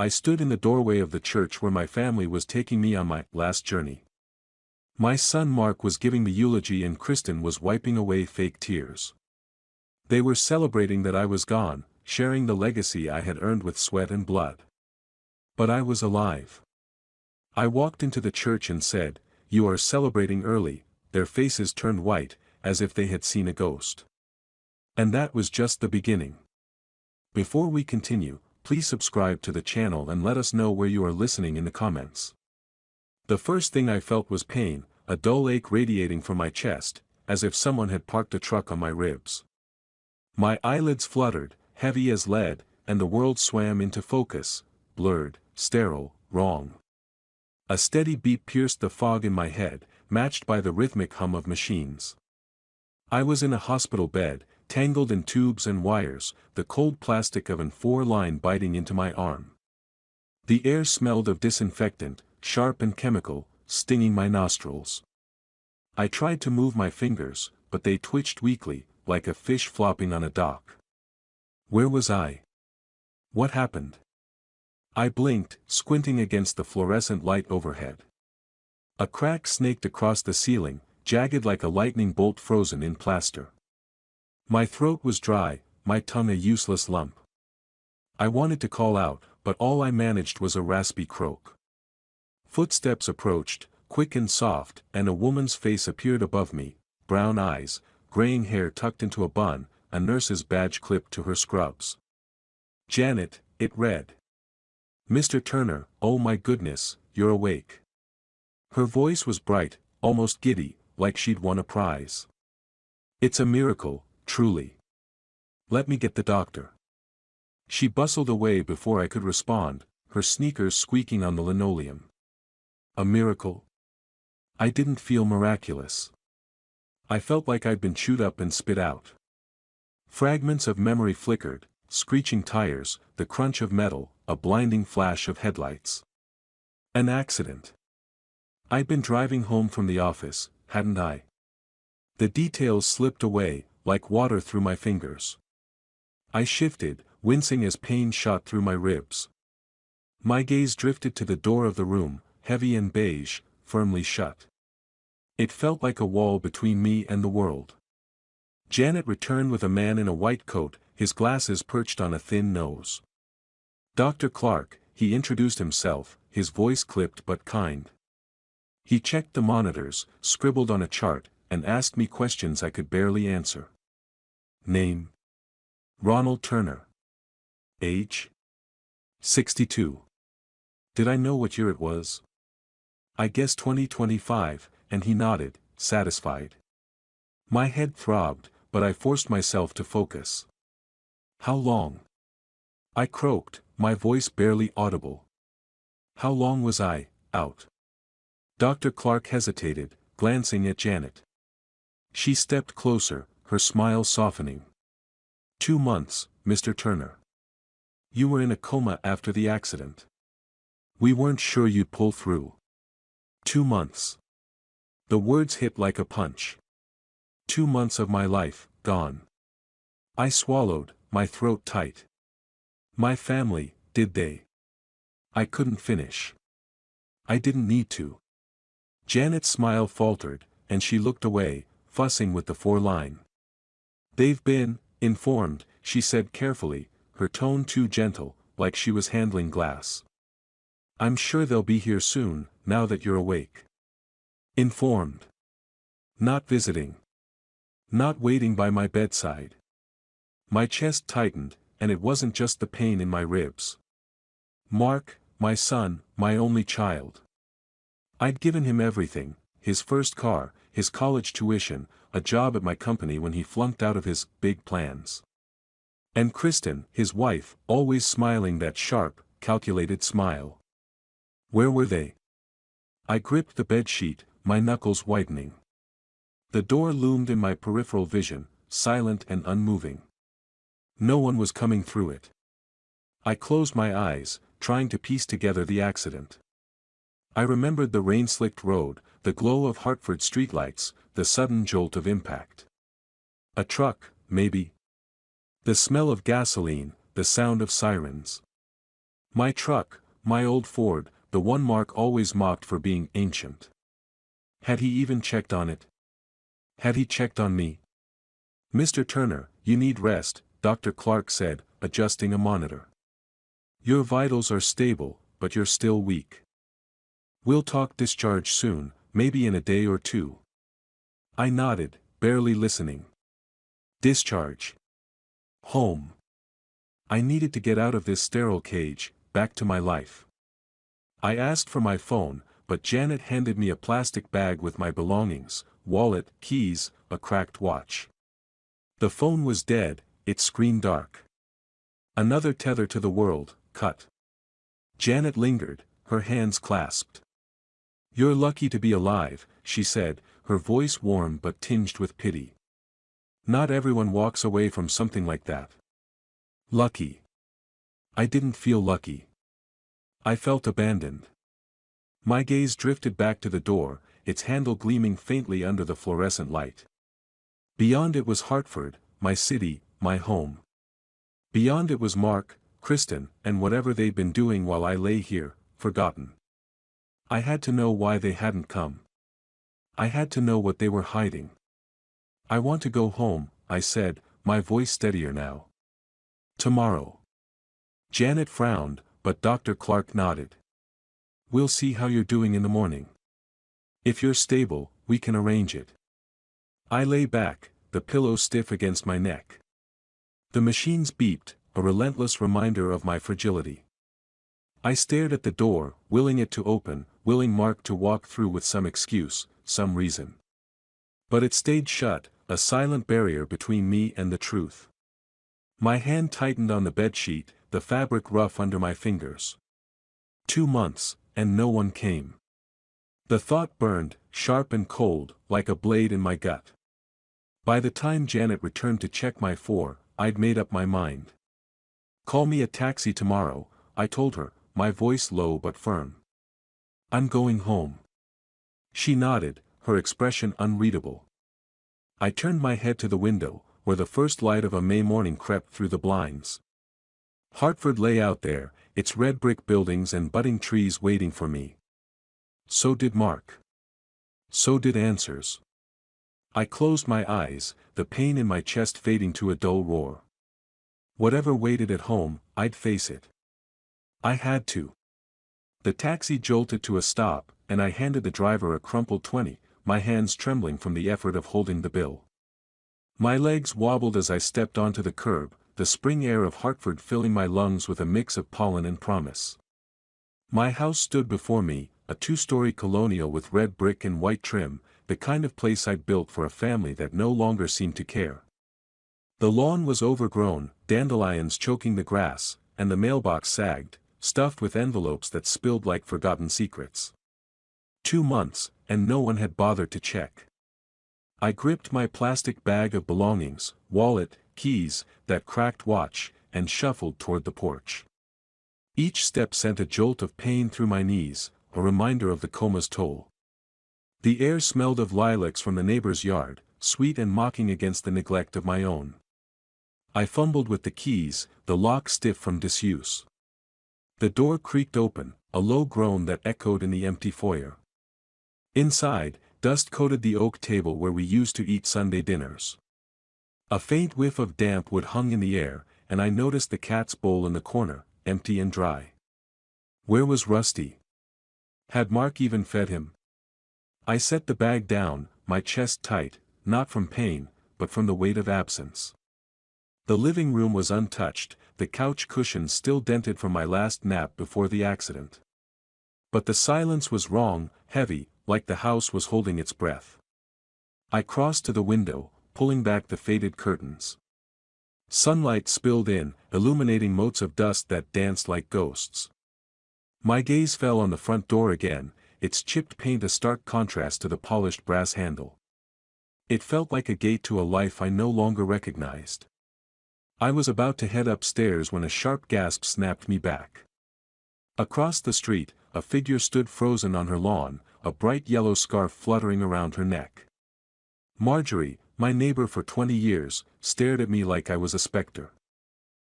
I stood in the doorway of the church where my family was taking me on my last journey. My son Mark was giving the eulogy and Kristen was wiping away fake tears. They were celebrating that I was gone, sharing the legacy I had earned with sweat and blood. But I was alive. I walked into the church and said, "You are celebrating early." Their faces turned white, as if they had seen a ghost. And that was just the beginning. Before we continue, please subscribe to the channel and let us know where you are listening in the comments. The first thing I felt was pain, a dull ache radiating from my chest, as if someone had parked a truck on my ribs. My eyelids fluttered, heavy as lead, and the world swam into focus, blurred, sterile, wrong. A steady beat pierced the fog in my head, matched by the rhythmic hum of machines. I was in a hospital bed, tangled in tubes and wires, the cold plastic of an N4 line biting into my arm. The air smelled of disinfectant, sharp and chemical, stinging my nostrils. I tried to move my fingers, but they twitched weakly, like a fish flopping on a dock. Where was I? What happened? I blinked, squinting against the fluorescent light overhead. A crack snaked across the ceiling, jagged like a lightning bolt frozen in plaster. My throat was dry, my tongue a useless lump. I wanted to call out, but all I managed was a raspy croak. Footsteps approached, quick and soft, and a woman's face appeared above me, brown eyes, graying hair tucked into a bun, a nurse's badge clipped to her scrubs. "Janet," it read. "Mr. Turner, oh my goodness, you're awake." Her voice was bright, almost giddy, like she'd won a prize. "It's a miracle, truly. Let me get the doctor." She bustled away before I could respond, her sneakers squeaking on the linoleum. A miracle? I didn't feel miraculous. I felt like I'd been chewed up and spit out. Fragments of memory flickered, screeching tires, the crunch of metal, a blinding flash of headlights. An accident. I'd been driving home from the office, hadn't I? The details slipped away, like water through my fingers. I shifted, wincing as pain shot through my ribs. My gaze drifted to the door of the room, heavy and beige, firmly shut. It felt like a wall between me and the world. Janet returned with a man in a white coat, his glasses perched on a thin nose. "Dr. Clark," he introduced himself, his voice clipped but kind. He checked the monitors, scribbled on a chart, and asked me questions I could barely answer. Name? Ronald Turner. Age? 62. Did I know what year it was? I guessed 2025, and he nodded, satisfied. My head throbbed, but I forced myself to focus. How long? I croaked, my voice barely audible. How long was I out? Dr. Clark hesitated, glancing at Janet. She stepped closer, her smile softening. 2 months, Mr. Turner. You were in a coma after the accident. We weren't sure you'd pull through. 2 months. The words hit like a punch. 2 months of my life, gone. I swallowed, my throat tight. My family, did they? I couldn't finish. I didn't need to. Janet's smile faltered, and she looked away, fussing with the 4-line. They've been informed, she said carefully, her tone too gentle, like she was handling glass. I'm sure they'll be here soon, now that you're awake. Informed. Not visiting. Not waiting by my bedside. My chest tightened, and it wasn't just the pain in my ribs. Mark, my son, my only child. I'd given him everything, his first car, his college tuition, a job at my company when he flunked out of his big plans. And Kristen, his wife, always smiling that sharp, calculated smile. Where were they? I gripped the bedsheet, my knuckles whitening. The door loomed in my peripheral vision, silent and unmoving. No one was coming through it. I closed my eyes, trying to piece together the accident. I remembered the rain-slicked road, the glow of Hartford streetlights, the sudden jolt of impact. A truck, maybe. The smell of gasoline, the sound of sirens. My truck, my old Ford, the one Mark always mocked for being ancient. Had he even checked on it? Had he checked on me? "Mr. Turner, you need rest," Dr. Clark said, adjusting a monitor. "Your vitals are stable, but you're still weak. We'll talk discharge soon, maybe in a day or two." I nodded, barely listening. Discharge. Home. I needed to get out of this sterile cage, back to my life. I asked for my phone, but Janet handed me a plastic bag with my belongings, wallet, keys, a cracked watch. The phone was dead, its screen dark. Another tether to the world, cut. Janet lingered, her hands clasped. "You're lucky to be alive," she said, her voice warm but tinged with pity. "Not everyone walks away from something like that." Lucky. I didn't feel lucky. I felt abandoned. My gaze drifted back to the door, its handle gleaming faintly under the fluorescent light. Beyond it was Hartford, my city, my home. Beyond it was Mark, Kristen, and whatever they'd been doing while I lay here, forgotten. I had to know why they hadn't come. I had to know what they were hiding. "I want to go home," I said, my voice steadier now. "Tomorrow." Janet frowned, but Dr. Clark nodded. "We'll see how you're doing in the morning. If you're stable, we can arrange it." I lay back, the pillow stiff against my neck. The machines beeped, a relentless reminder of my fragility. I stared at the door, willing it to open, willing Mark to walk through with some excuse, some reason. But it stayed shut, a silent barrier between me and the truth. My hand tightened on the bedsheet, the fabric rough under my fingers. 2 months, and no one came. The thought burned, sharp and cold, like a blade in my gut. By the time Janet returned to check my phone, I'd made up my mind. "Call me a taxi tomorrow," I told her, my voice low but firm. "I'm going home." She nodded, her expression unreadable. I turned my head to the window, where the first light of a May morning crept through the blinds. Hartford lay out there, its red brick buildings and budding trees waiting for me. So did Mark. So did answers. I closed my eyes, the pain in my chest fading to a dull roar. Whatever waited at home, I'd face it. I had to. The taxi jolted to a stop, and I handed the driver a crumpled 20, my hands trembling from the effort of holding the bill. My legs wobbled as I stepped onto the curb, the spring air of Hartford filling my lungs with a mix of pollen and promise. My house stood before me, a 2-story colonial with red brick and white trim, the kind of place I'd built for a family that no longer seemed to care. The lawn was overgrown, dandelions choking the grass, and the mailbox sagged, stuffed with envelopes that spilled like forgotten secrets. 2 months, and no one had bothered to check. I gripped my plastic bag of belongings, wallet, keys, that cracked watch, and shuffled toward the porch. Each step sent a jolt of pain through my knees, a reminder of the coma's toll. The air smelled of lilacs from the neighbor's yard, sweet and mocking against the neglect of my own. I fumbled with the keys, the lock stiff from disuse. The door creaked open, a low groan that echoed in the empty foyer. Inside, dust coated the oak table where we used to eat Sunday dinners. A faint whiff of damp wood hung in the air, and I noticed the cat's bowl in the corner, empty and dry. Where was Rusty? Had Mark even fed him? I set the bag down, my chest tight, not from pain, but from the weight of absence. The living room was untouched, the couch cushions still dented from my last nap before the accident. But the silence was wrong, heavy, like the house was holding its breath. I crossed to the window, pulling back the faded curtains. Sunlight spilled in, illuminating motes of dust that danced like ghosts. My gaze fell on the front door again, its chipped paint a stark contrast to the polished brass handle. It felt like a gate to a life I no longer recognized. I was about to head upstairs when a sharp gasp snapped me back. Across the street, a figure stood frozen on her lawn, a bright yellow scarf fluttering around her neck. Marjorie, my neighbor for 20 years, stared at me like I was a specter.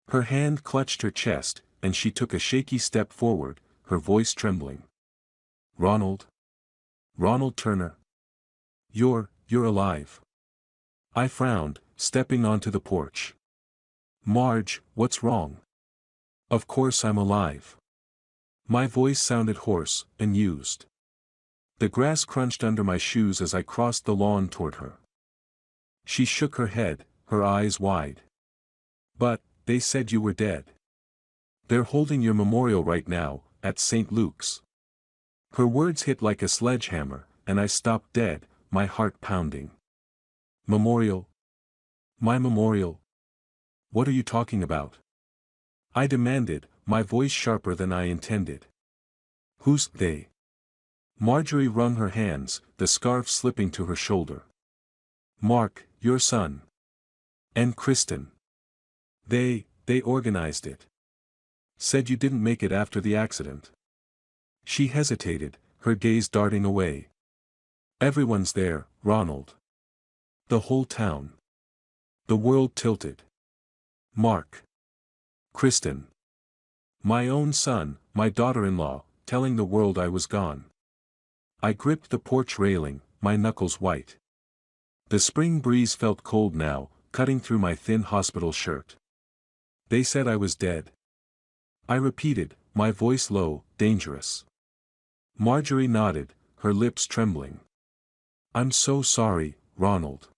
Her hand clutched her chest, and she took a shaky step forward, her voice trembling. "Ronald? Ronald Turner? You're alive." I frowned, stepping onto the porch. "Marge, what's wrong?" "Of course I'm alive." My voice sounded hoarse, and used. The grass crunched under my shoes as I crossed the lawn toward her. She shook her head, her eyes wide. "But, they said you were dead. They're holding your memorial right now, at St. Luke's." Her words hit like a sledgehammer, and I stopped dead, my heart pounding. "Memorial? My memorial? What are you talking about?" I demanded, my voice sharper than I intended. "Who's they?" Marjorie wrung her hands, the scarf slipping to her shoulder. "Mark, your son. And Kristen. They organized it. Said you didn't make it after the accident." She hesitated, her gaze darting away. "Everyone's there, Ronald. The whole town. The world tilted. Mark. Kristen. My own son, my daughter-in-law, telling the world I was gone." I gripped the porch railing, my knuckles white. The spring breeze felt cold now, cutting through my thin hospital shirt. "They said I was dead." I repeated, my voice low, dangerous. Marjorie nodded, her lips trembling. "I'm so sorry, Ronald."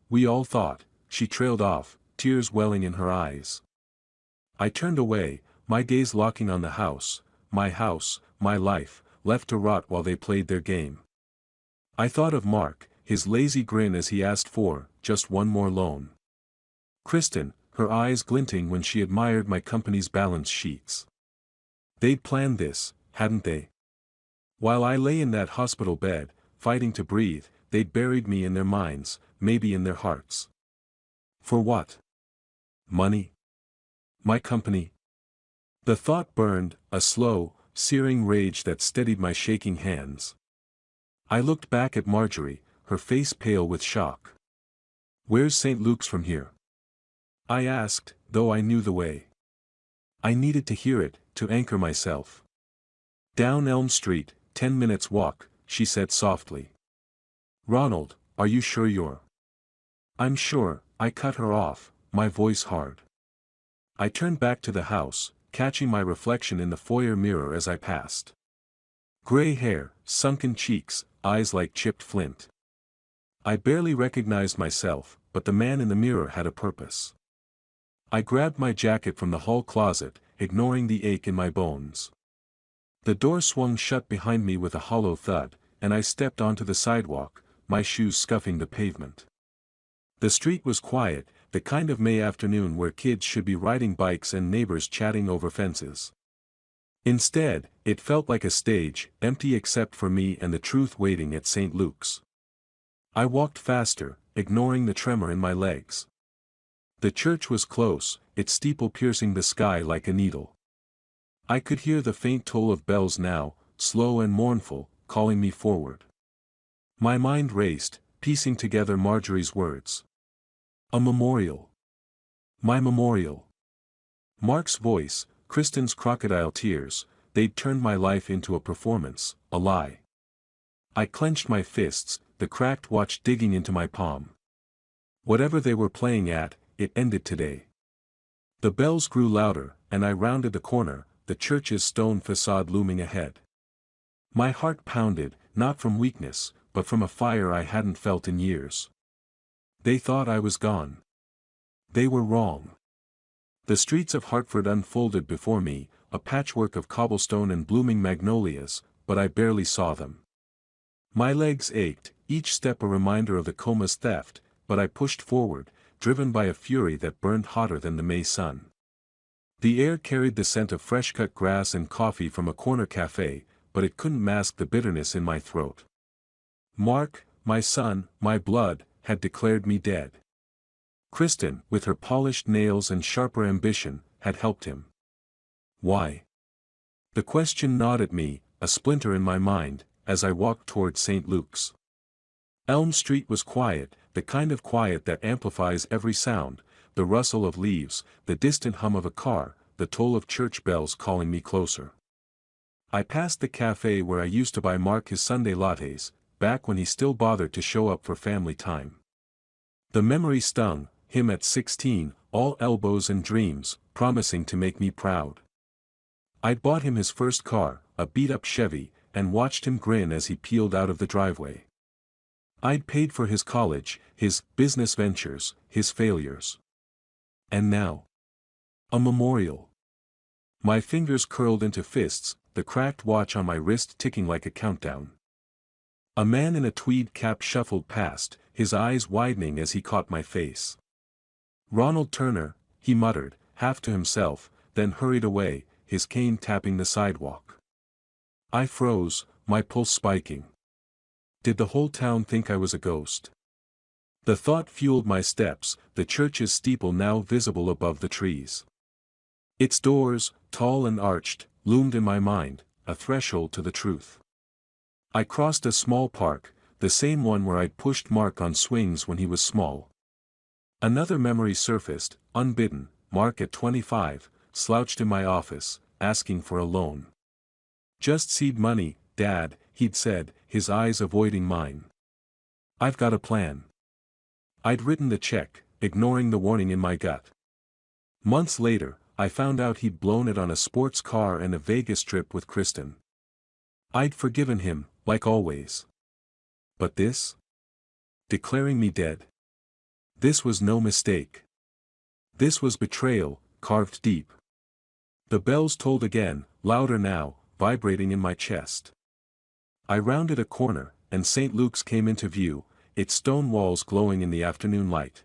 We all thought," she trailed off, tears welling in her eyes. I turned away, my gaze locking on the house, my life, left to rot while they played their game. I thought of Mark, his lazy grin as he asked for, just one more loan. Kristen, her eyes glinting when she admired my company's balance sheets. They'd planned this, hadn't they? While I lay in that hospital bed, fighting to breathe, they'd buried me in their minds, maybe in their hearts. For what? Money? My company? The thought burned, a slow, searing rage that steadied my shaking hands. I looked back at Marjorie, her face pale with shock. "Where's St. Luke's from here?" I asked, though I knew the way. I needed to hear it, to anchor myself. "Down Elm Street, 10 minutes walk," she said softly. "Ronald, are you sure you're—" "I'm sure," I cut her off, my voice hard. I turned back to the house, catching my reflection in the foyer mirror as I passed. Gray hair, sunken cheeks, eyes like chipped flint. I barely recognized myself, but the man in the mirror had a purpose. I grabbed my jacket from the hall closet, ignoring the ache in my bones. The door swung shut behind me with a hollow thud, and I stepped onto the sidewalk, my shoes scuffing the pavement. The street was quiet, the kind of May afternoon where kids should be riding bikes and neighbors chatting over fences. Instead, it felt like a stage, empty except for me and the truth waiting at St. Luke's. I walked faster, ignoring the tremor in my legs. The church was close, its steeple piercing the sky like a needle. I could hear the faint toll of bells now, slow and mournful, calling me forward. My mind raced, piecing together Marjorie's words. A memorial. My memorial. Mark's voice, Kristen's crocodile tears, they'd turned my life into a performance, a lie. I clenched my fists, the cracked watch digging into my palm. Whatever they were playing at, it ended today. The bells grew louder, and I rounded the corner, the church's stone facade looming ahead. My heart pounded, not from weakness, but from a fire I hadn't felt in years. They thought I was gone. They were wrong. The streets of Hartford unfolded before me, a patchwork of cobblestone and blooming magnolias, but I barely saw them. My legs ached, each step a reminder of the coma's theft, but I pushed forward, driven by a fury that burned hotter than the May sun. The air carried the scent of fresh-cut grass and coffee from a corner cafe, but it couldn't mask the bitterness in my throat. Mark, my son, my blood, had declared me dead. Kristen, with her polished nails and sharper ambition, had helped him. Why? The question gnawed at me, a splinter in my mind, as I walked toward St. Luke's. Elm Street was quiet, the kind of quiet that amplifies every sound, the rustle of leaves, the distant hum of a car, the toll of church bells calling me closer. I passed the cafe where I used to buy Mark his Sunday lattes, back when he still bothered to show up for family time. The memory stung, him at 16, all elbows and dreams, promising to make me proud. I'd bought him his first car, a beat-up Chevy, and watched him grin as he peeled out of the driveway. I'd paid for his college, his business ventures, his failures. And now? A memorial. My fingers curled into fists, the cracked watch on my wrist ticking like a countdown. A man in a tweed cap shuffled past, his eyes widening as he caught my face. "Ronald Turner," he muttered, half to himself, then hurried away, his cane tapping the sidewalk. I froze, my pulse spiking. Did the whole town think I was a ghost? The thought fueled my steps, the church's steeple now visible above the trees. Its doors, tall and arched, loomed in my mind, a threshold to the truth. I crossed a small park, the same one where I'd pushed Mark on swings when he was small. Another memory surfaced, unbidden. Mark at 25, slouched in my office, asking for a loan. "Just seed money, Dad," he'd said, his eyes avoiding mine. "I've got a plan." I'd written the check, ignoring the warning in my gut. Months later, I found out he'd blown it on a sports car and a Vegas trip with Kristen. I'd forgiven him, like always. But this? Declaring me dead? This was no mistake. This was betrayal, carved deep. The bells tolled again, louder now, vibrating in my chest. I rounded a corner, and St. Luke's came into view, its stone walls glowing in the afternoon light.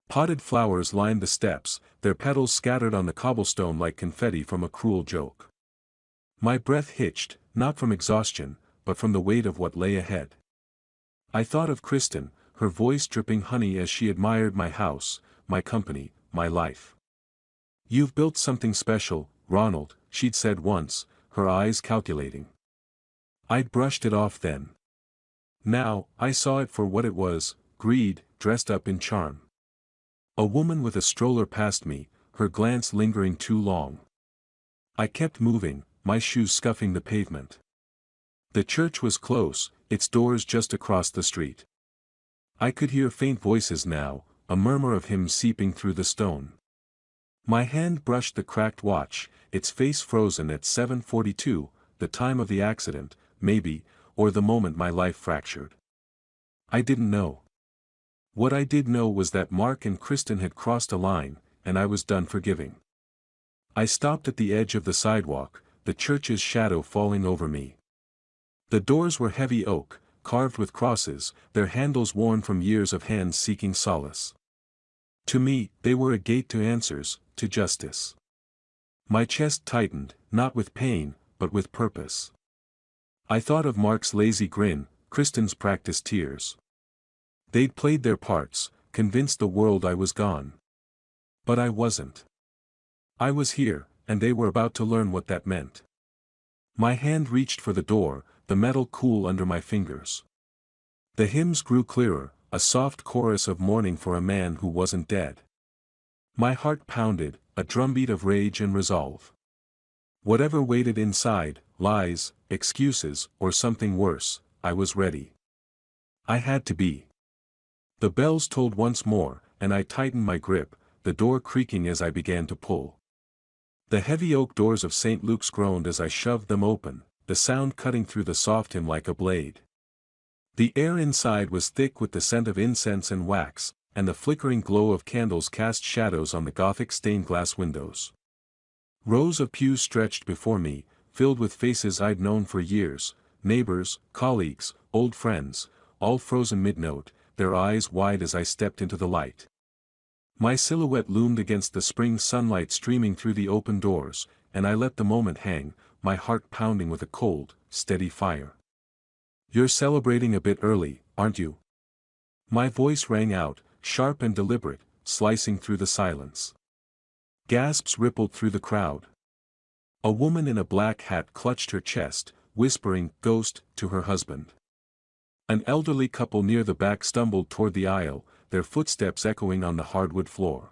Potted flowers lined the steps, their petals scattered on the cobblestone like confetti from a cruel joke. My breath hitched, not from exhaustion, but from the weight of what lay ahead. I thought of Kristen, her voice dripping honey as she admired my house, my company, my life. "You've built something special, Ronald," she'd said once, her eyes calculating. I'd brushed it off then. Now, I saw it for what it was, greed, dressed up in charm. A woman with a stroller passed me, her glance lingering too long. I kept moving, my shoes scuffing the pavement. The church was close, its doors just across the street. I could hear faint voices now, a murmur of hymns seeping through the stone. My hand brushed the cracked watch, its face frozen at 7:42, the time of the accident, maybe, or the moment my life fractured. I didn't know. What I did know was that Mark and Kristen had crossed a line, and I was done forgiving. I stopped at the edge of the sidewalk, the church's shadow falling over me. The doors were heavy oak, carved with crosses, their handles worn from years of hands seeking solace. To me, they were a gate to answers, to justice. My chest tightened, not with pain, but with purpose. I thought of Mark's lazy grin, Kristen's practiced tears. They'd played their parts, convinced the world I was gone. But I wasn't. I was here, and they were about to learn what that meant. My hand reached for the door, the metal cool under my fingers. The hymns grew clearer, a soft chorus of mourning for a man who wasn't dead. My heart pounded, a drumbeat of rage and resolve. Whatever waited inside, lies, excuses, or something worse, I was ready. I had to be. The bells tolled once more, and I tightened my grip, the door creaking as I began to pull. The heavy oak doors of St. Luke's groaned as I shoved them open, the sound cutting through the soft hymn like a blade. The air inside was thick with the scent of incense and wax, and the flickering glow of candles cast shadows on the Gothic stained glass windows. Rows of pews stretched before me, filled with faces I'd known for years, neighbors, colleagues, old friends, all frozen mid-note, their eyes wide as I stepped into the light. My silhouette loomed against the spring sunlight streaming through the open doors, and I let the moment hang, my heart pounding with a cold, steady fire. "You're celebrating a bit early, aren't you?" My voice rang out, sharp and deliberate, slicing through the silence. Gasps rippled through the crowd. A woman in a black hat clutched her chest, whispering "ghost" to her husband. An elderly couple near the back stumbled toward the aisle, their footsteps echoing on the hardwood floor.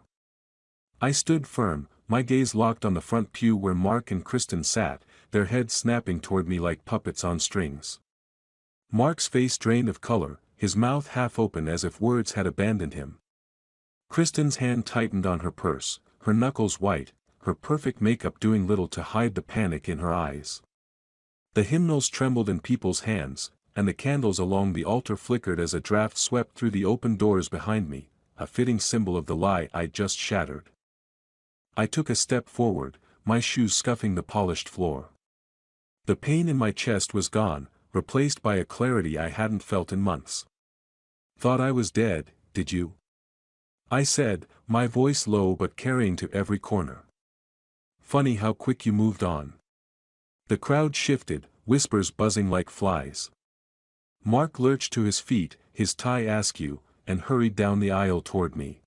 I stood firm, My gaze locked on the front pew where Mark and Kristen sat, their heads snapping toward me like puppets on strings. Mark's face drained of color, his mouth half open as if words had abandoned him. Kristen's hand tightened on her purse, her knuckles white, her perfect makeup doing little to hide the panic in her eyes. The hymnals trembled in people's hands, and the candles along the altar flickered as a draft swept through the open doors behind me, a fitting symbol of the lie I'd just shattered. I took a step forward, my shoes scuffing the polished floor. The pain in my chest was gone, replaced by a clarity I hadn't felt in months. "Thought I was dead, did you?" I said, my voice low but carrying to every corner. "Funny how quick you moved on." The crowd shifted, whispers buzzing like flies. Mark lurched to his feet, his tie askew, and hurried down the aisle toward me.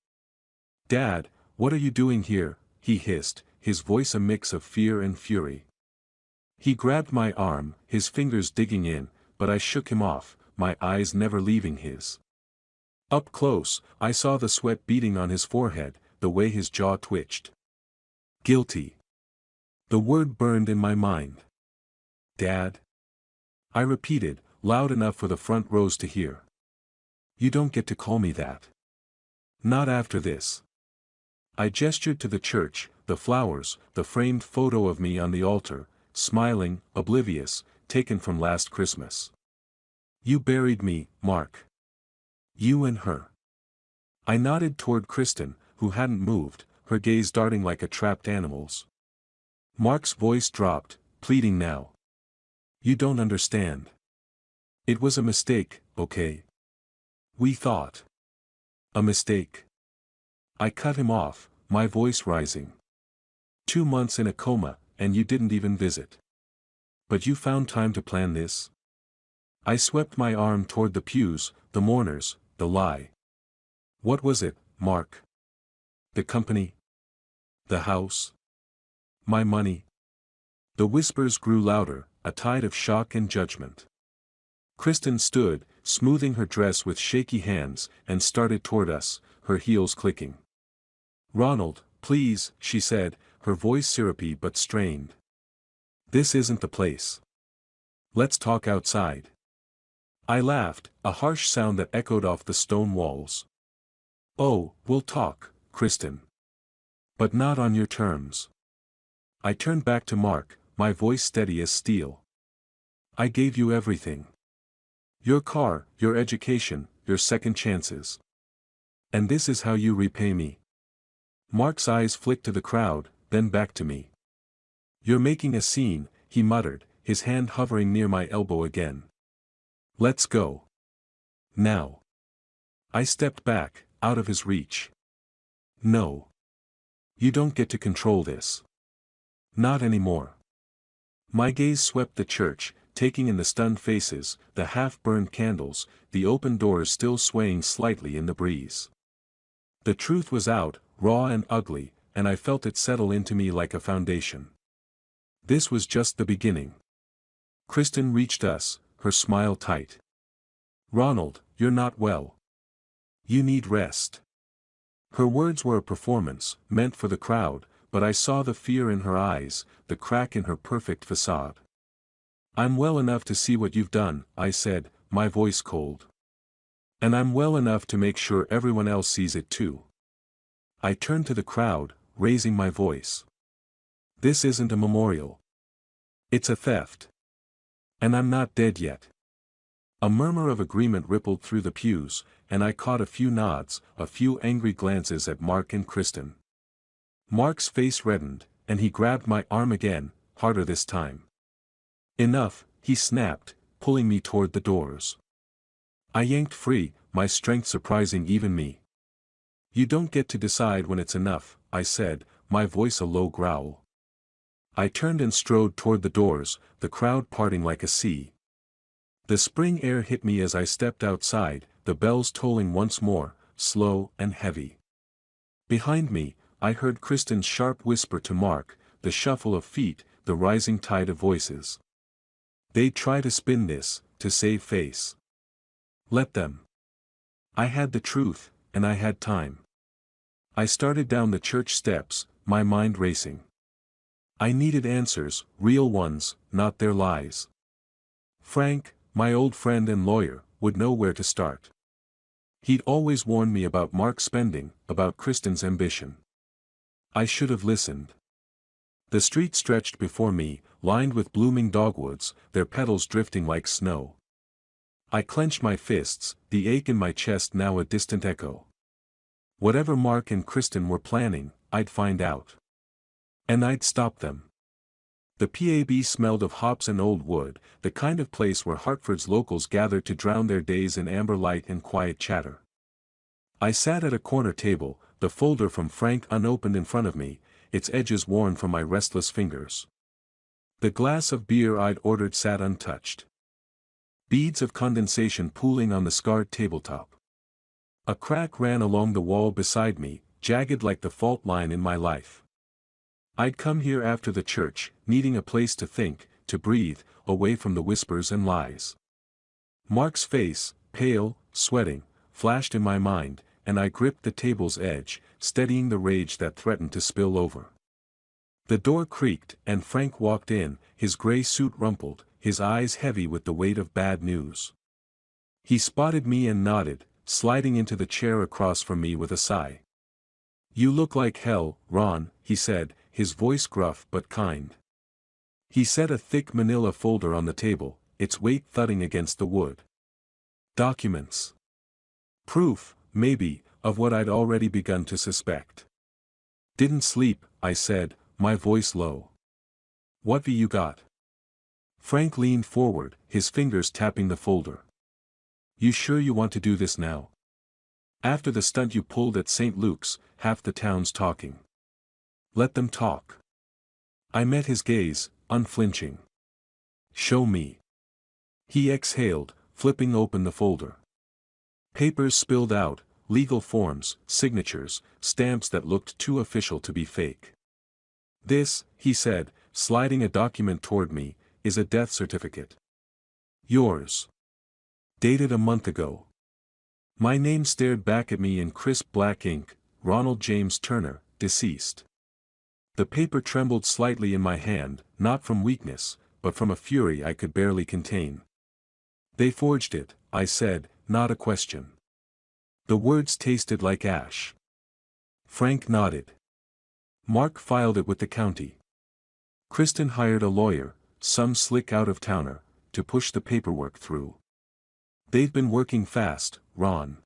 "Dad, what are you doing here?" he hissed, his voice a mix of fear and fury. He grabbed my arm, his fingers digging in, but I shook him off, my eyes never leaving his. Up close, I saw the sweat beading on his forehead, the way his jaw twitched. Guilty. The word burned in my mind. "Dad?" I repeated, loud enough for the front rows to hear. "You don't get to call me that. Not after this." I gestured to the church, the flowers, the framed photo of me on the altar, smiling, oblivious, taken from last Christmas. "You buried me, Mark. You and her." I nodded toward Kristen, who hadn't moved, her gaze darting like a trapped animal's. Mark's voice dropped, pleading now. "You don't understand. It was a mistake, okay? We thought." "A mistake?" I cut him off, my voice rising. 2 months in a coma, and you didn't even visit. But you found time to plan this?" I swept my arm toward the pews, the mourners, the lie. "What was it, Mark? The company? The house? My money?" The whispers grew louder, a tide of shock and judgment. Kristen stood, smoothing her dress with shaky hands, and started toward us, her heels clicking. "Ronald, please," she said, her voice syrupy but strained. "This isn't the place. Let's talk outside." I laughed, a harsh sound that echoed off the stone walls. "Oh, we'll talk, Kristen. But not on your terms." I turned back to Mark, my voice steady as steel. "I gave you everything. Your car, your education, your second chances. And this is how you repay me." Mark's eyes flicked to the crowd, then back to me. "You're making a scene," he muttered, his hand hovering near my elbow again. "Let's go. Now." I stepped back, out of his reach. "No. You don't get to control this. Not anymore." My gaze swept the church, taking in the stunned faces, the half-burned candles, the open doors still swaying slightly in the breeze. The truth was out, raw and ugly, and I felt it settle into me like a foundation. This was just the beginning. Kristen reached us, her smile tight. "Ronald, you're not well. You need rest." Her words were a performance, meant for the crowd, but I saw the fear in her eyes, the crack in her perfect facade. "I'm well enough to see what you've done," I said, my voice cold. "And I'm well enough to make sure everyone else sees it too." I turned to the crowd, raising my voice. "This isn't a memorial. It's a theft. And I'm not dead yet." A murmur of agreement rippled through the pews, and I caught a few nods, a few angry glances at Mark and Kristen. Mark's face reddened, and he grabbed my arm again, harder this time. "Enough," he snapped, pulling me toward the doors. I yanked free, my strength surprising even me. "You don't get to decide when it's enough," I said, my voice a low growl. I turned and strode toward the doors, the crowd parting like a sea. The spring air hit me as I stepped outside, the bells tolling once more, slow and heavy. Behind me, I heard Kristen's sharp whisper to Mark, the shuffle of feet, the rising tide of voices. "They'd try to spin this, to save face. Let them." I had the truth, and I had time. I started down the church steps, my mind racing. I needed answers, real ones, not their lies. Frank, my old friend and lawyer, would know where to start. He'd always warned me about Mark's spending, about Kristen's ambition. I should have listened. The street stretched before me, lined with blooming dogwoods, their petals drifting like snow. I clenched my fists, the ache in my chest now a distant echo. Whatever Mark and Kristen were planning, I'd find out. And I'd stop them. The PAB smelled of hops and old wood, the kind of place where Hartford's locals gathered to drown their days in amber light and quiet chatter. I sat at a corner table, the folder from Frank unopened in front of me, its edges worn from my restless fingers. The glass of beer I'd ordered sat untouched. Beads of condensation pooling on the scarred tabletop. A crack ran along the wall beside me, jagged like the fault line in my life. I'd come here after the church, needing a place to think, to breathe, away from the whispers and lies. Mark's face, pale, sweating, flashed in my mind, and I gripped the table's edge, steadying the rage that threatened to spill over. The door creaked, and Frank walked in, his gray suit rumpled, his eyes heavy with the weight of bad news. He spotted me and nodded, sliding into the chair across from me with a sigh. "You look like hell, Ron," he said, his voice gruff but kind. He set a thick manila folder on the table, its weight thudding against the wood. Documents. Proof, maybe, of what I'd already begun to suspect. "Didn't sleep," I said, my voice low. "What have you got?" Frank leaned forward, his fingers tapping the folder. "You sure you want to do this now? After the stunt you pulled at St. Luke's, half the town's talking. Let them talk." I met his gaze, unflinching. "Show me." He exhaled, flipping open the folder. Papers spilled out, legal forms, signatures, stamps that looked too official to be fake. "This," he said, sliding a document toward me, "is a death certificate. Yours. Dated a month ago." My name stared back at me in crisp black ink, Ronald James Turner, deceased. The paper trembled slightly in my hand, not from weakness, but from a fury I could barely contain. "They forged it," I said, not a question. The words tasted like ash. Frank nodded. "Mark filed it with the county. Kristen hired a lawyer, some slick out-of-towner, to push the paperwork through. They've been working fast, Ron.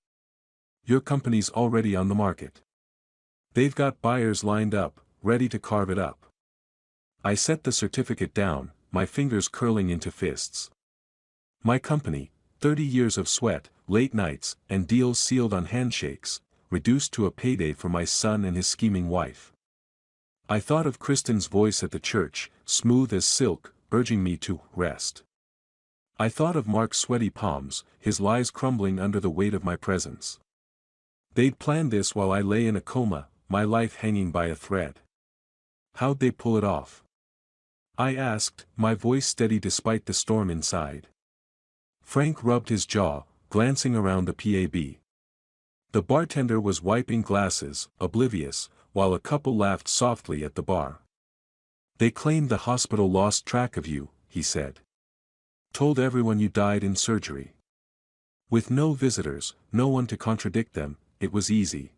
Your company's already on the market. They've got buyers lined up, ready to carve it up." I set the certificate down, my fingers curling into fists. My company, 30 years of sweat, late nights, and deals sealed on handshakes, reduced to a payday for my son and his scheming wife. I thought of Kristen's voice at the church, smooth as silk, urging me to rest. I thought of Mark's sweaty palms, his lies crumbling under the weight of my presence. They'd planned this while I lay in a coma, my life hanging by a thread. How'd they pull it off? I asked, my voice steady despite the storm inside. Frank rubbed his jaw, glancing around the PAB. The bartender was wiping glasses, oblivious, while a couple laughed softly at the bar. "They claimed the hospital lost track of you," he said. "Told everyone you died in surgery. With no visitors, no one to contradict them, it was easy.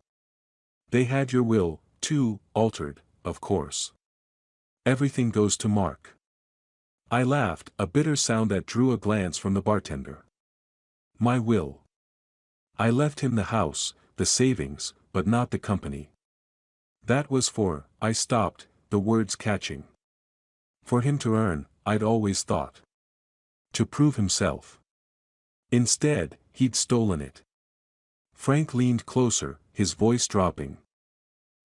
They had your will, too, altered, of course. Everything goes to Mark." I laughed, a bitter sound that drew a glance from the bartender. "My will. I left him the house, the savings, but not the company. That was for," I stopped, the words catching. "For him to earn, I'd always thought. To prove himself. Instead, he'd stolen it." Frank leaned closer, his voice dropping.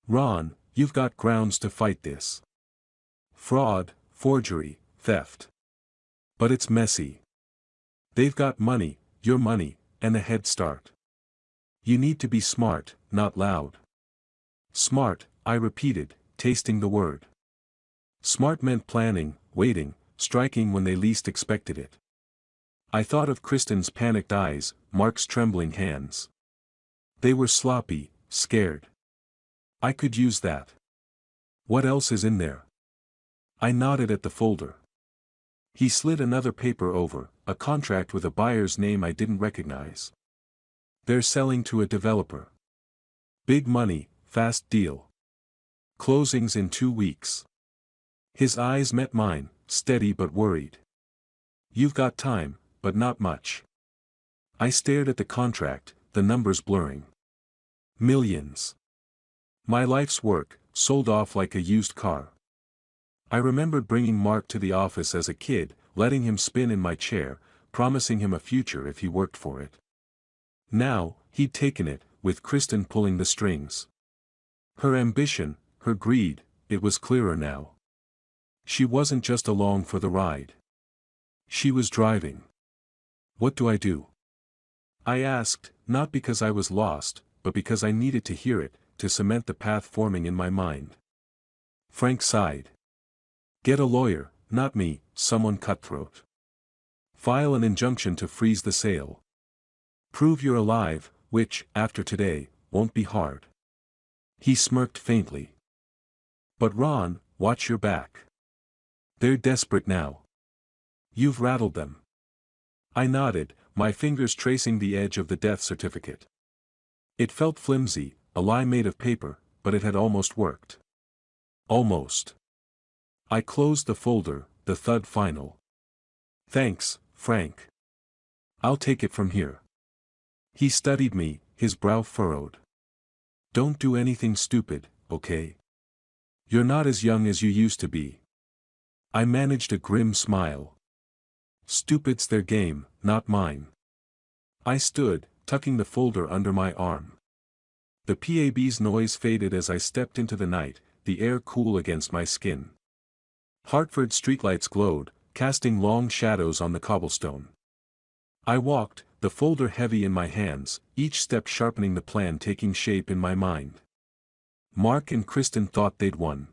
"Ron, you've got grounds to fight this. Fraud, forgery, theft. But it's messy. They've got money, your money, and a head start. You need to be smart, not loud." "Smart," I repeated, tasting the word. Smart meant planning, waiting, striking when they least expected it. I thought of Kristen's panicked eyes, Mark's trembling hands. They were sloppy, scared. I could use that. What else is in there? I nodded at the folder. He slid another paper over, a contract with a buyer's name I didn't recognize. They're selling to a developer. Big money, fast deal. Closings in 2 weeks. His eyes met mine, steady but worried. You've got time, but not much. I stared at the contract, the numbers blurring. Millions. My life's work, sold off like a used car. I remembered bringing Mark to the office as a kid, letting him spin in my chair, promising him a future if he worked for it. Now, he'd taken it, with Kristen pulling the strings. Her ambition, her greed, it was clearer now. She wasn't just along for the ride. She was driving. What do I do? I asked, not because I was lost, but because I needed to hear it, to cement the path forming in my mind. Frank sighed. Get a lawyer, not me, someone cutthroat. File an injunction to freeze the sale. Prove you're alive, which, after today, won't be hard. He smirked faintly. But Ron, watch your back. They're desperate now. You've rattled them. I nodded, my fingers tracing the edge of the death certificate. It felt flimsy, a lie made of paper, but it had almost worked. Almost. I closed the folder, the thud final. Thanks, Frank. I'll take it from here. He studied me, his brow furrowed. Don't do anything stupid, okay? You're not as young as you used to be. I managed a grim smile. Stupid's their game, not mine. I stood, tucking the folder under my arm. The PAB's noise faded as I stepped into the night, the air cool against my skin. Hartford streetlights glowed, casting long shadows on the cobblestone. I walked, the folder heavy in my hands, each step sharpening the plan taking shape in my mind. Mark and Kristen thought they'd won.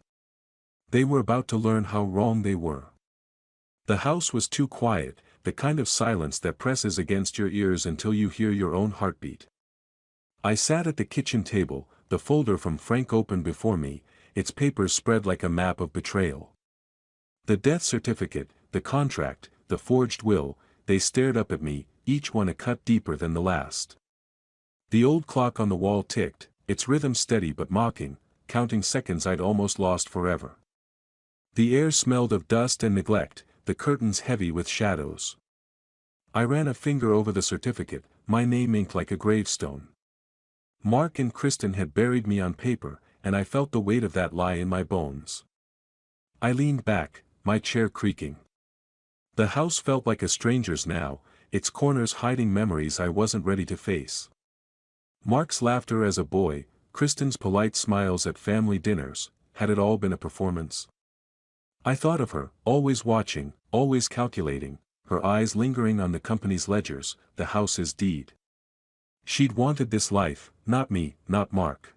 They were about to learn how wrong they were. The house was too quiet, the kind of silence that presses against your ears until you hear your own heartbeat. I sat at the kitchen table, the folder from Frank open before me, its papers spread like a map of betrayal. The death certificate, the contract, the forged will, they stared up at me, each one a cut deeper than the last. The old clock on the wall ticked, its rhythm steady but mocking, counting seconds I'd almost lost forever. The air smelled of dust and neglect, the curtains heavy with shadows. I ran a finger over the certificate, my name inked like a gravestone. Mark and Kristen had buried me on paper, and I felt the weight of that lie in my bones. I leaned back, my chair creaking. The house felt like a stranger's now, its corners hiding memories I wasn't ready to face. Mark's laughter as a boy, Kristen's polite smiles at family dinners, had it all been a performance? I thought of her, always watching, always calculating, her eyes lingering on the company's ledgers, the house's deed. She'd wanted this life, not me, not Mark.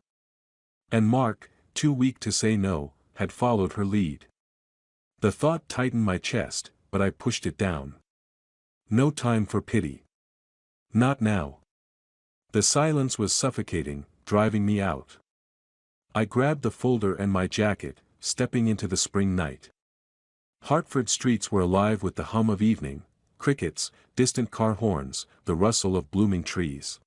And Mark, too weak to say no, had followed her lead. The thought tightened my chest, but I pushed it down. No time for pity. Not now. The silence was suffocating, driving me out. I grabbed the folder and my jacket, stepping into the spring night. Hartford streets were alive with the hum of evening, crickets, distant car horns, the rustle of blooming trees.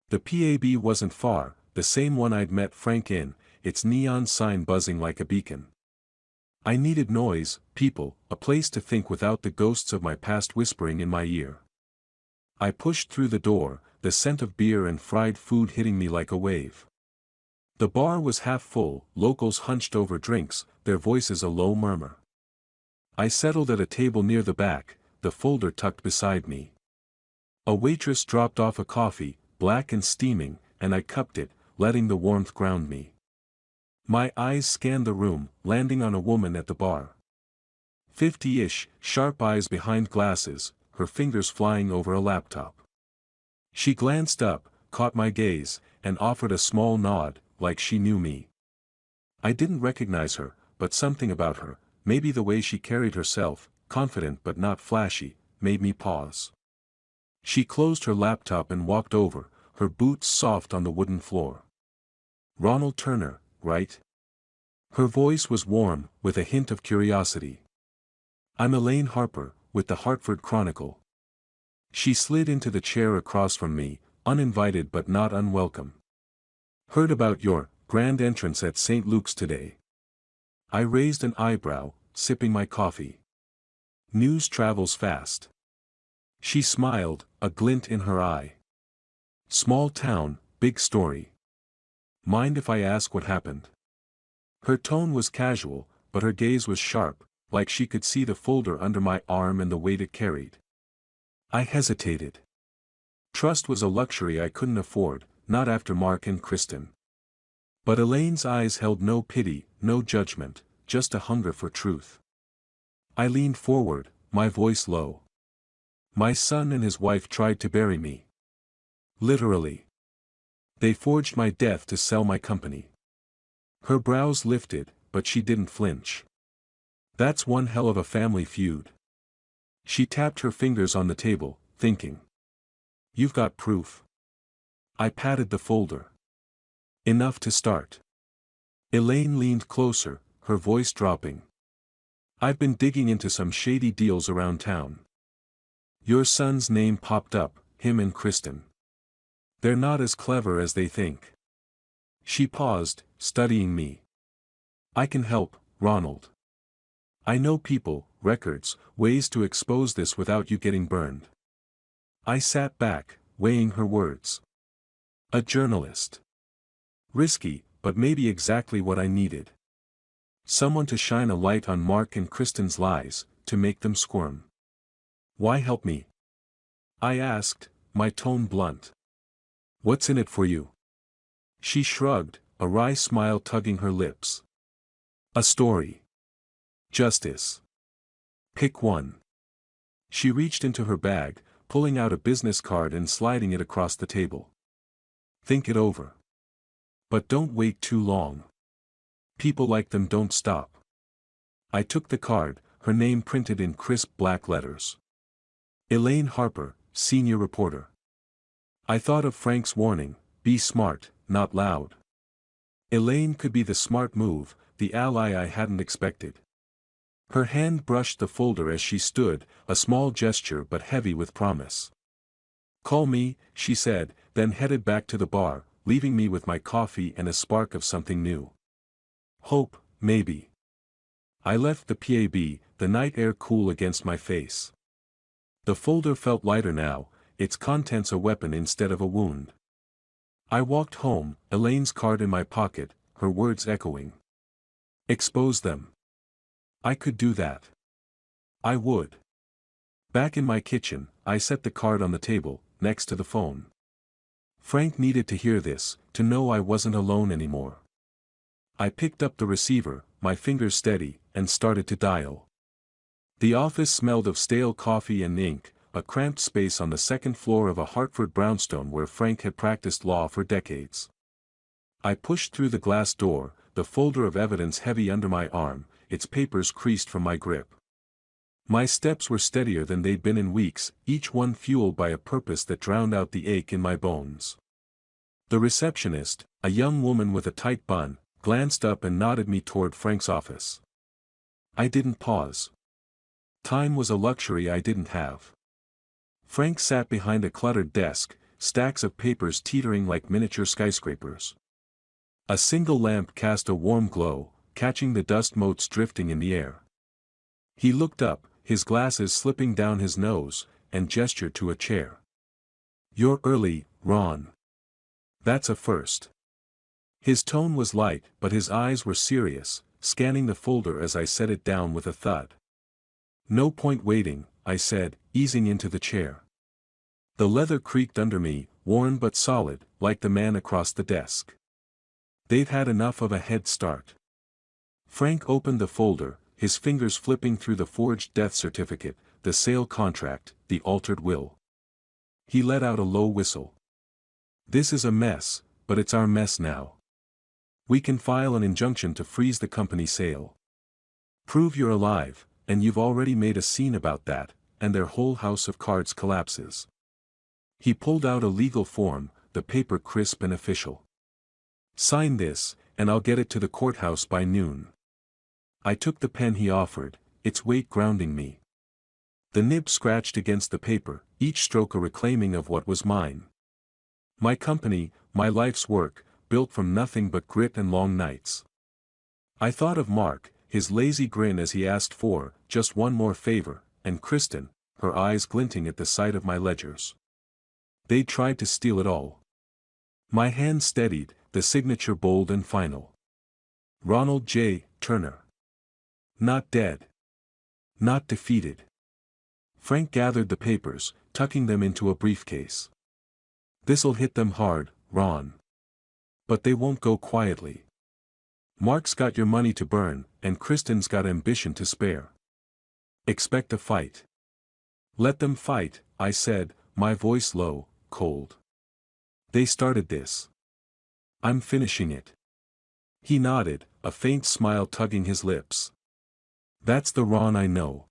The PAB wasn't far, the same one I'd met Frank in, its neon sign buzzing like a beacon. I needed noise, people, a place to think without the ghosts of my past whispering in my ear. I pushed through the door, the scent of beer and fried food hitting me like a wave. The bar was half full, locals hunched over drinks, their voices a low murmur. I settled at a table near the back, the folder tucked beside me. A waitress dropped off a coffee, black and steaming, and I cupped it, letting the warmth ground me. My eyes scanned the room, landing on a woman at the bar. 50-ish, sharp eyes behind glasses, her fingers flying over a laptop. She glanced up, caught my gaze, and offered a small nod, like she knew me. I didn't recognize her, but something about her, maybe the way she carried herself, confident but not flashy, made me pause. She closed her laptop and walked over, her boots soft on the wooden floor. Ronald Turner, right? Her voice was warm, with a hint of curiosity. I'm Elaine Harper, with the Hartford Chronicle. She slid into the chair across from me, uninvited but not unwelcome. Heard about your grand entrance at St. Luke's today. I raised an eyebrow, sipping my coffee. News travels fast. She smiled, a glint in her eye. Small town, big story. Mind if I ask what happened? Her tone was casual, but her gaze was sharp, like she could see the folder under my arm and the weight it carried. I hesitated. Trust was a luxury I couldn't afford, not after Mark and Kristen. But Elaine's eyes held no pity, no judgment, just a hunger for truth. I leaned forward, my voice low. My son and his wife tried to bury me. Literally. They forged my death to sell my company. Her brows lifted, but she didn't flinch. That's one hell of a family feud. She tapped her fingers on the table, thinking. You've got proof. I patted the folder. Enough to start. Elaine leaned closer, her voice dropping. I've been digging into some shady deals around town. Your son's name popped up, him and Kristen. They're not as clever as they think. She paused, studying me. I can help, Ronald. I know people, records, ways to expose this without you getting burned. I sat back, weighing her words. A journalist. Risky, but maybe exactly what I needed. Someone to shine a light on Mark and Kristen's lies, to make them squirm. Why help me? I asked, my tone blunt. What's in it for you? She shrugged, a wry smile tugging her lips. A story. Justice. Pick one. She reached into her bag, pulling out a business card and sliding it across the table. Think it over. But don't wait too long. People like them don't stop. I took the card, her name printed in crisp black letters. Elaine Harper, senior reporter. I thought of Frank's warning, be smart, not loud. Elaine could be the smart move, the ally I hadn't expected. Her hand brushed the folder as she stood, a small gesture but heavy with promise. Call me, she said, then headed back to the bar, leaving me with my coffee and a spark of something new. Hope, maybe. I left the PAB, the night air cool against my face. The folder felt lighter now, its contents a weapon instead of a wound. I walked home, Elaine's card in my pocket, her words echoing. Expose them. I could do that. I would. Back in my kitchen, I set the card on the table, next to the phone. Frank needed to hear this, to know I wasn't alone anymore. I picked up the receiver, my fingers steady, and started to dial. The office smelled of stale coffee and ink, a cramped space on the second floor of a Hartford brownstone where Frank had practiced law for decades. I pushed through the glass door, the folder of evidence heavy under my arm, its papers creased from my grip. My steps were steadier than they'd been in weeks, each one fueled by a purpose that drowned out the ache in my bones. The receptionist, a young woman with a tight bun, glanced up and nodded me toward Frank's office. I didn't pause. Time was a luxury I didn't have. Frank sat behind a cluttered desk, stacks of papers teetering like miniature skyscrapers. A single lamp cast a warm glow, catching the dust motes drifting in the air. He looked up, his glasses slipping down his nose, and gestured to a chair. You're early, Ron. That's a first. His tone was light, but his eyes were serious, scanning the folder as I set it down with a thud. No point waiting, I said, easing into the chair. The leather creaked under me, worn but solid, like the man across the desk. They've had enough of a head start. Frank opened the folder, his fingers flipping through the forged death certificate, the sale contract, the altered will. He let out a low whistle. This is a mess, but it's our mess now. We can file an injunction to freeze the company sale. Prove you're alive, and you've already made a scene about that, and their whole house of cards collapses. He pulled out a legal form, the paper crisp and official. Sign this, and I'll get it to the courthouse by noon. I took the pen he offered, its weight grounding me. The nib scratched against the paper, each stroke a reclaiming of what was mine. My company, my life's work, built from nothing but grit and long nights. I thought of Mark, his lazy grin as he asked for just one more favor, and Kristen, her eyes glinting at the sight of my ledgers. They'd tried to steal it all. My hand steadied, the signature bold and final. Ronald J. Turner. Not dead. Not defeated. Frank gathered the papers, tucking them into a briefcase. This'll hit them hard, Ron. But they won't go quietly. Mark's got your money to burn, and Kristen's got ambition to spare. Expect a fight. Let them fight, I said, my voice low, cold. They started this. I'm finishing it. He nodded, a faint smile tugging his lips. That's the Ron I know.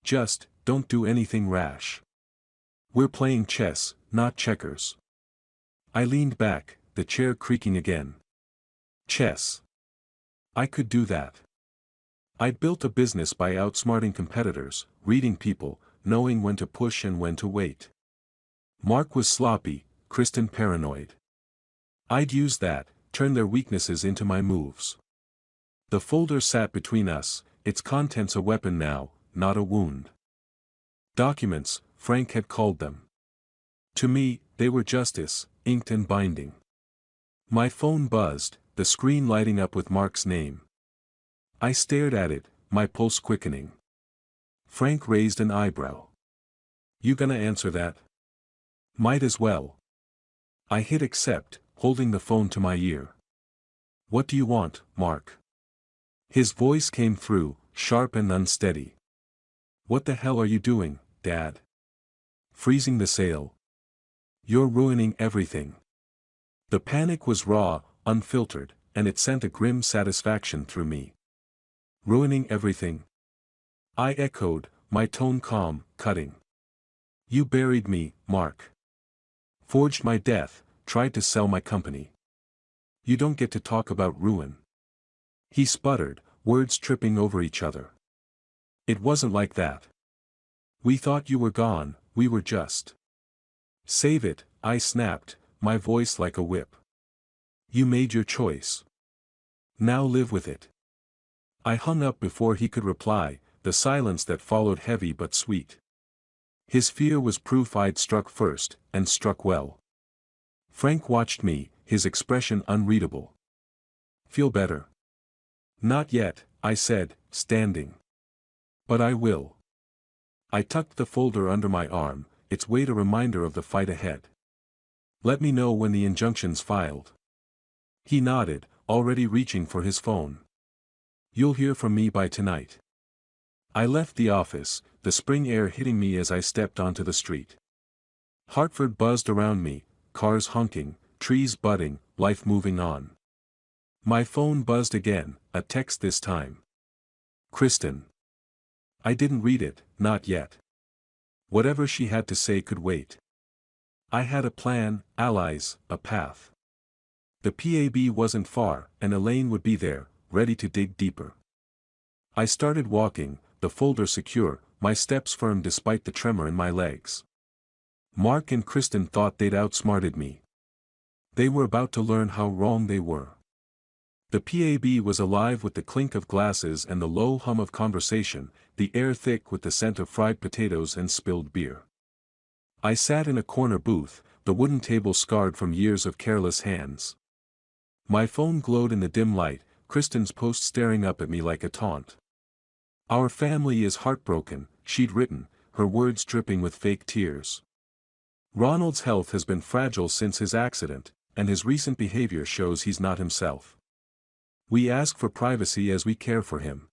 Just, don't do anything rash. We're playing chess, not checkers. I leaned back, the chair creaking again. Chess. I could do that. I'd built a business by outsmarting competitors, reading people, knowing when to push and when to wait. Mark was sloppy, Kristen paranoid. I'd use that, turn their weaknesses into my moves. The folder sat between us, its contents a weapon now, not a wound. Documents, Frank had called them. To me, they were justice, inked and binding. My phone buzzed, the screen lighting up with Mark's name. I stared at it, my pulse quickening. Frank raised an eyebrow. You gonna answer that? Might as well. I hit accept, holding the phone to my ear. What do you want, Mark? His voice came through, sharp and unsteady. What the hell are you doing, Dad? Freezing the sale. You're ruining everything. The panic was raw, unfiltered, and it sent a grim satisfaction through me. Ruining everything? I echoed, my tone calm, cutting. You buried me, Mark. Forged my death, tried to sell my company. You don't get to talk about ruin. He sputtered, words tripping over each other. It wasn't like that. We thought you were gone, we were just. Save it, I snapped, my voice like a whip. You made your choice. Now live with it. I hung up before he could reply, the silence that followed heavy but sweet. His fear was proof I'd struck first, and struck well. Frank watched me, his expression unreadable. Feel better? Not yet, I said, standing. But I will. I tucked the folder under my arm, its weight a reminder of the fight ahead. Let me know when the injunction's filed. He nodded, already reaching for his phone. You'll hear from me by tonight. I left the office, the spring air hitting me as I stepped onto the street. Hartford buzzed around me, cars honking, trees budding, life moving on. My phone buzzed again, a text this time. Kristen. I didn't read it, not yet. Whatever she had to say could wait. I had a plan, allies, a path. The PAB wasn't far, and Elaine would be there, ready to dig deeper. I started walking, the folder secure, my steps firm despite the tremor in my legs. Mark and Kristen thought they'd outsmarted me. They were about to learn how wrong they were. The PAB was alive with the clink of glasses and the low hum of conversation, the air thick with the scent of fried potatoes and spilled beer. I sat in a corner booth, the wooden table scarred from years of careless hands. My phone glowed in the dim light, Kristen's post staring up at me like a taunt. Our family is heartbroken, she'd written, her words dripping with fake tears. Ronald's health has been fragile since his accident, and his recent behavior shows he's not himself. We ask for privacy as we care for him.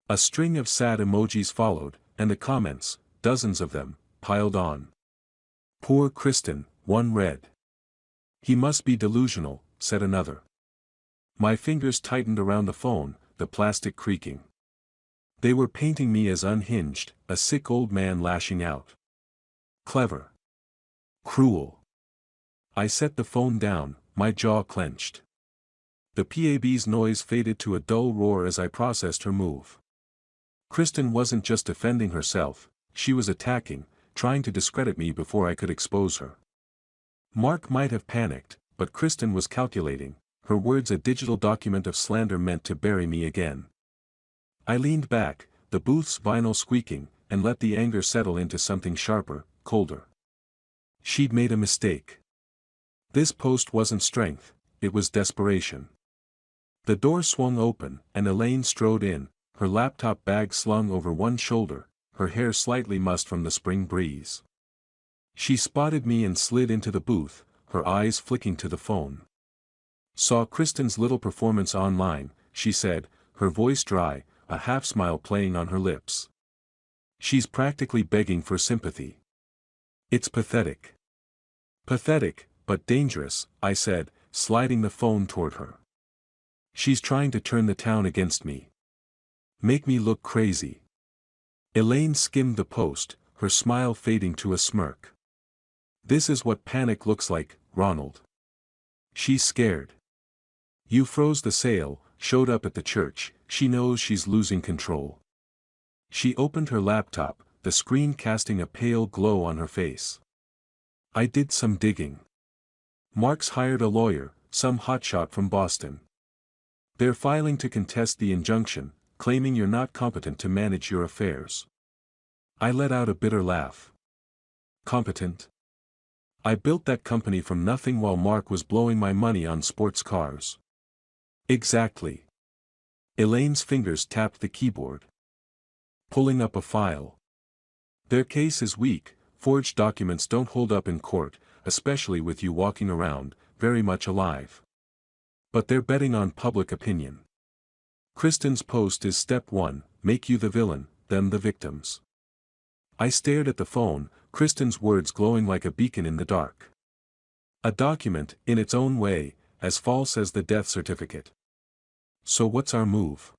A string of sad emojis followed, and the comments, dozens of them, piled on. Poor Kristen, one read. He must be delusional, said another. My fingers tightened around the phone, the plastic creaking. They were painting me as unhinged, a sick old man lashing out. Clever. Cruel. I set the phone down, my jaw clenched. The PAB's noise faded to a dull roar as I processed her move. Kristen wasn't just defending herself, she was attacking, trying to discredit me before I could expose her. Mark might have panicked, but Kristen was calculating, her words a digital document of slander meant to bury me again. I leaned back, the booth's vinyl squeaking, and let the anger settle into something sharper, colder. She'd made a mistake. This post wasn't strength, it was desperation. The door swung open, and Elaine strode in, her laptop bag slung over one shoulder, her hair slightly mussed from the spring breeze. She spotted me and slid into the booth, her eyes flicking to the phone. "Saw Kristen's little performance online," she said, her voice dry, a half-smile playing on her lips. "She's practically begging for sympathy. It's pathetic." "Pathetic, but dangerous," I said, sliding the phone toward her. "She's trying to turn the town against me. Make me look crazy." Elaine skimmed the post, her smile fading to a smirk. "This is what panic looks like, Ronald. She's scared. You froze the sale, showed up at the church, she knows she's losing control." She opened her laptop, the screen casting a pale glow on her face. "I did some digging. Mark's hired a lawyer, some hotshot from Boston. They're filing to contest the injunction, claiming you're not competent to manage your affairs." I let out a bitter laugh. "Competent? I built that company from nothing while Mark was blowing my money on sports cars." "Exactly." Elaine's fingers tapped the keyboard. "Pulling up a file. Their case is weak, forged documents don't hold up in court, especially with you walking around, very much alive. But they're betting on public opinion. Kristen's post is step one, make you the villain, them the victims." I stared at the phone, Kristen's words glowing like a beacon in the dark. "A document, in its own way, as false as the death certificate. So what's our move?"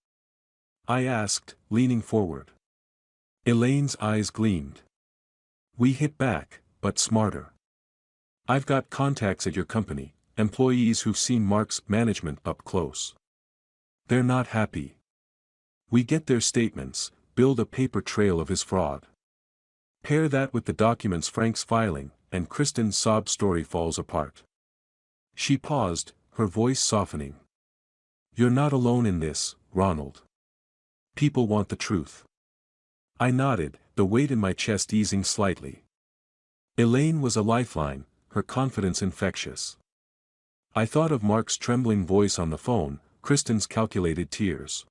I asked, leaning forward. Elaine's eyes gleamed. "We hit back, but smarter. I've got contacts at your company, employees who've seen Mark's management up close. They're not happy. We get their statements, build a paper trail of his fraud. Pair that with the documents Frank's filing, and Kristen's sob story falls apart." She paused, her voice softening. "You're not alone in this, Ronald. People want the truth." I nodded, the weight in my chest easing slightly. Elaine was a lifeline, her confidence infectious. I thought of Mark's trembling voice on the phone, Kristen's calculated tears.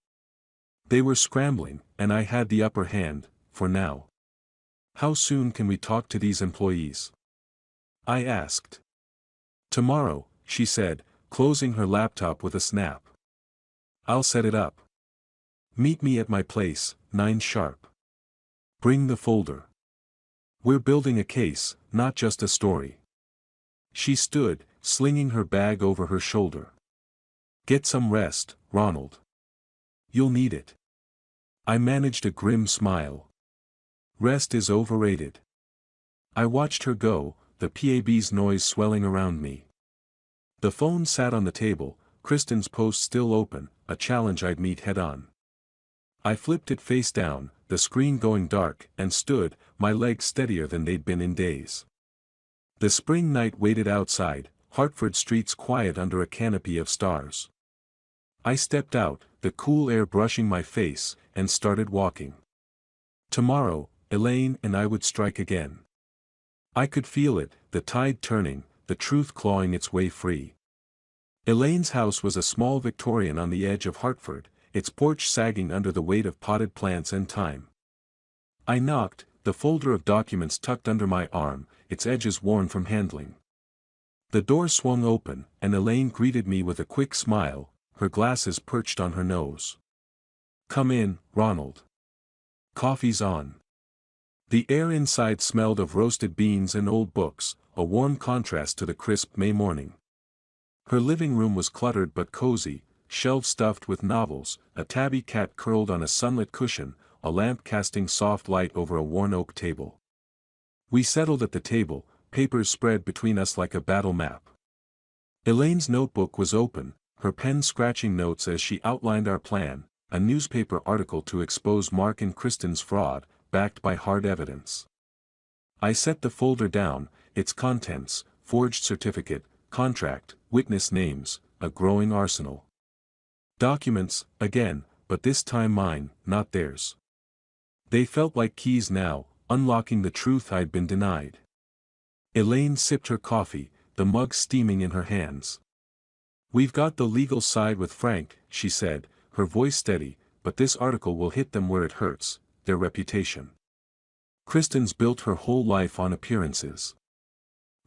They were scrambling, and I had the upper hand, for now. "How soon can we talk to these employees?" I asked. "Tomorrow," she said, closing her laptop with a snap. "I'll set it up. Meet me at my place, 9 sharp. Bring the folder. We're building a case, not just a story." She stood, slinging her bag over her shoulder. "Get some rest, Ronald. You'll need it." I managed a grim smile. Rest is overrated. I watched her go, the PAB's noise swelling around me. The phone sat on the table, Kristen's post still open, a challenge I'd meet head-on. I flipped it face down, the screen going dark, and stood, my legs steadier than they'd been in days. The spring night waited outside, Hartford streets quiet under a canopy of stars. I stepped out, the cool air brushing my face, and started walking. Tomorrow, Elaine and I would strike again. I could feel it, the tide turning, the truth clawing its way free. Elaine's house was a small Victorian on the edge of Hartford, its porch sagging under the weight of potted plants and thyme. I knocked, the folder of documents tucked under my arm, its edges worn from handling. The door swung open, and Elaine greeted me with a quick smile, her glasses perched on her nose. "Come in, Ronald. Coffee's on." The air inside smelled of roasted beans and old books, a warm contrast to the crisp May morning. Her living room was cluttered but cozy, shelves stuffed with novels, a tabby cat curled on a sunlit cushion, a lamp casting soft light over a worn oak table. We settled at the table, papers spread between us like a battle map. Elaine's notebook was open, her pen scratching notes as she outlined our plan, a newspaper article to expose Mark and Kristen's fraud, backed by hard evidence. I set the folder down, its contents, forged certificate, contract, witness names, a growing arsenal. Documents, again, but this time mine, not theirs. They felt like keys now, unlocking the truth I'd been denied. Elaine sipped her coffee, the mug steaming in her hands. "We've got the legal side with Frank," she said, her voice steady, "but this article will hit them where it hurts, their reputation. Kristen's built her whole life on appearances.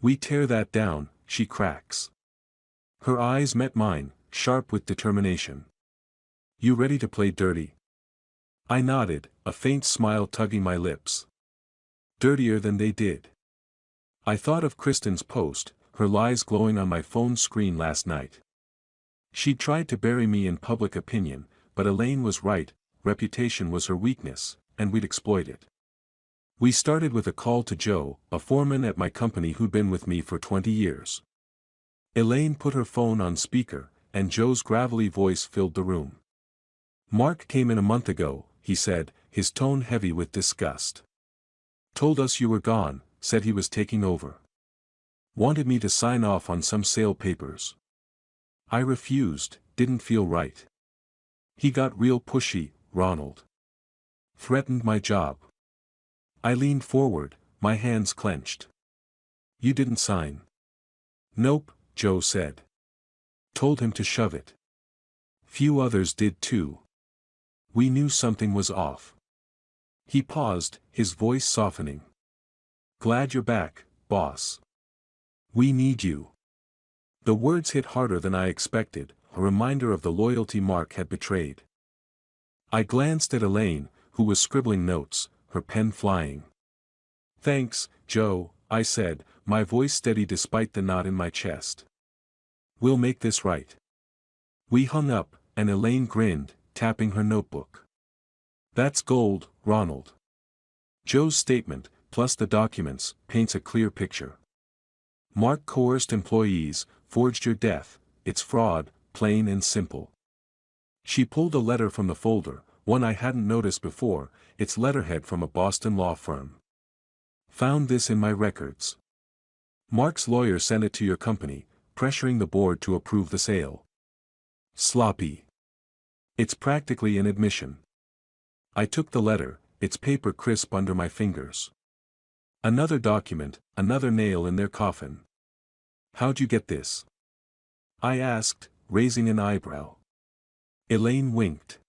We tear that down," she cracks. Her eyes met mine, sharp with determination. "You ready to play dirty?" I nodded, a faint smile tugging my lips. Dirtier than they did. I thought of Kristen's post, her lies glowing on my phone screen last night. She'd tried to bury me in public opinion, but Elaine was right, reputation was her weakness, and we'd exploit it. We started with a call to Joe, a foreman at my company who'd been with me for 20 years. Elaine put her phone on speaker, and Joe's gravelly voice filled the room. "Mark came in a month ago," he said, his tone heavy with disgust. "Told us you were gone, said he was taking over. Wanted me to sign off on some sale papers. I refused, didn't feel right. He got real pushy, Ronald. Threatened my job." I leaned forward, my hands clenched. "You didn't sign?" "Nope," Joe said. "Told him to shove it. Few others did too. We knew something was off." He paused, his voice softening. "Glad you're back, boss. We need you." The words hit harder than I expected, a reminder of the loyalty Mark had betrayed. I glanced at Elaine, who was scribbling notes, her pen flying. "Thanks, Joe," I said, my voice steady despite the knot in my chest. "We'll make this right." We hung up, and Elaine grinned, tapping her notebook. "That's gold, Ronald. Joe's statement, plus the documents, paints a clear picture. Mark coerced employees, forged your death, it's fraud, plain and simple." She pulled a letter from the folder, one I hadn't noticed before, its letterhead from a Boston law firm. "Found this in my records. Mark's lawyer sent it to your company, pressuring the board to approve the sale. Sloppy. It's practically an admission." I took the letter, its paper crisp under my fingers. Another document, another nail in their coffin. "How'd you get this?" I asked, raising an eyebrow. Elaine winked.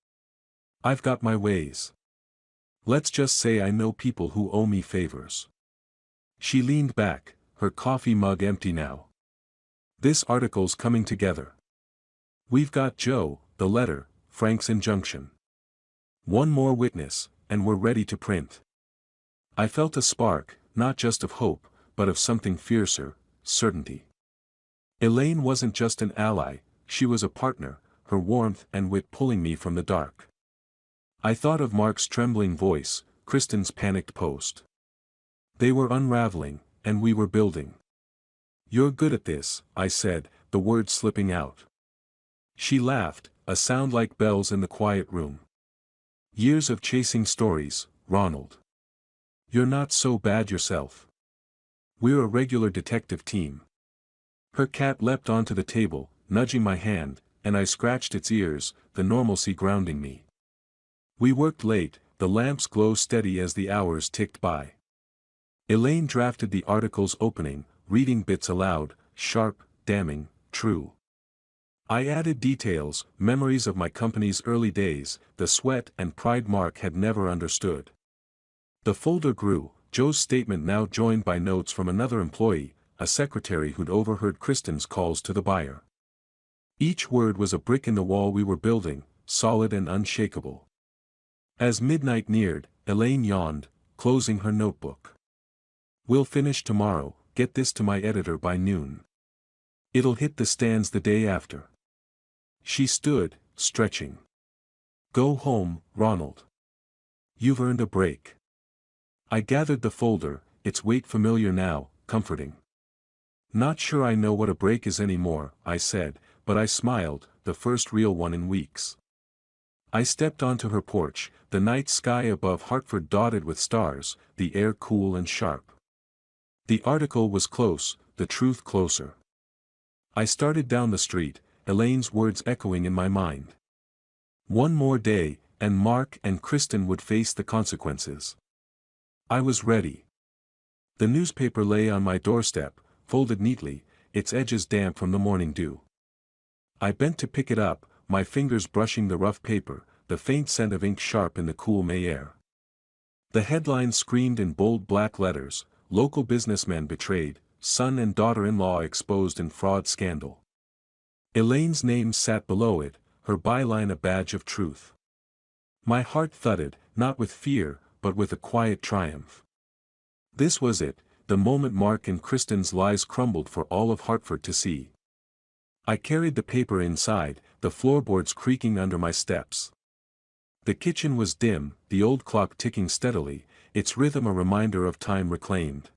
"I've got my ways. Let's just say I know people who owe me favors." She leaned back, her coffee mug empty now. "This article's coming together. We've got Joe, the letter, Frank's injunction. One more witness, and we're ready to print." I felt a spark, not just of hope, but of something fiercer, certainty. Elaine wasn't just an ally, she was a partner, her warmth and wit pulling me from the dark. I thought of Mark's trembling voice, Kristen's panicked post. They were unraveling, and we were building. "You're good at this," I said, the words slipping out. She laughed, a sound like bells in the quiet room. "Years of chasing stories, Ronald. You're not so bad yourself. We're a regular detective team." Her cat leapt onto the table, nudging my hand, and I scratched its ears, the normalcy grounding me. We worked late, the lamp's glow steady as the hours ticked by. Elaine drafted the article's opening, reading bits aloud, sharp, damning, true. I added details, memories of my company's early days, the sweat and pride Mark had never understood. The folder grew, Joe's statement now joined by notes from another employee, a secretary who'd overheard Kristen's calls to the buyer. Each word was a brick in the wall we were building, solid and unshakable. As midnight neared, Elaine yawned, closing her notebook. "We'll finish tomorrow, get this to my editor by noon. It'll hit the stands the day after." She stood, stretching. "Go home, Ronald. You've earned a break." I gathered the folder, its weight familiar now, comforting. "Not sure I know what a break is anymore," I said, but I smiled, the first real one in weeks. I stepped onto her porch, the night sky above Hartford dotted with stars, the air cool and sharp. The article was close, the truth closer. I started down the street, Elaine's words echoing in my mind. One more day, and Mark and Kristen would face the consequences. I was ready. The newspaper lay on my doorstep, folded neatly, its edges damp from the morning dew. I bent to pick it up, my fingers brushing the rough paper, the faint scent of ink sharp in the cool May air. The headline screamed in bold black letters, "Local businessman betrayed, son and daughter-in-law exposed in fraud scandal." Elaine's name sat below it, her byline a badge of truth. My heart thudded, not with fear, but with a quiet triumph. This was it, the moment Mark and Kristen's lies crumbled for all of Hartford to see. I carried the paper inside, the floorboards creaking under my steps. The kitchen was dim, the old clock ticking steadily, its rhythm a reminder of time reclaimed.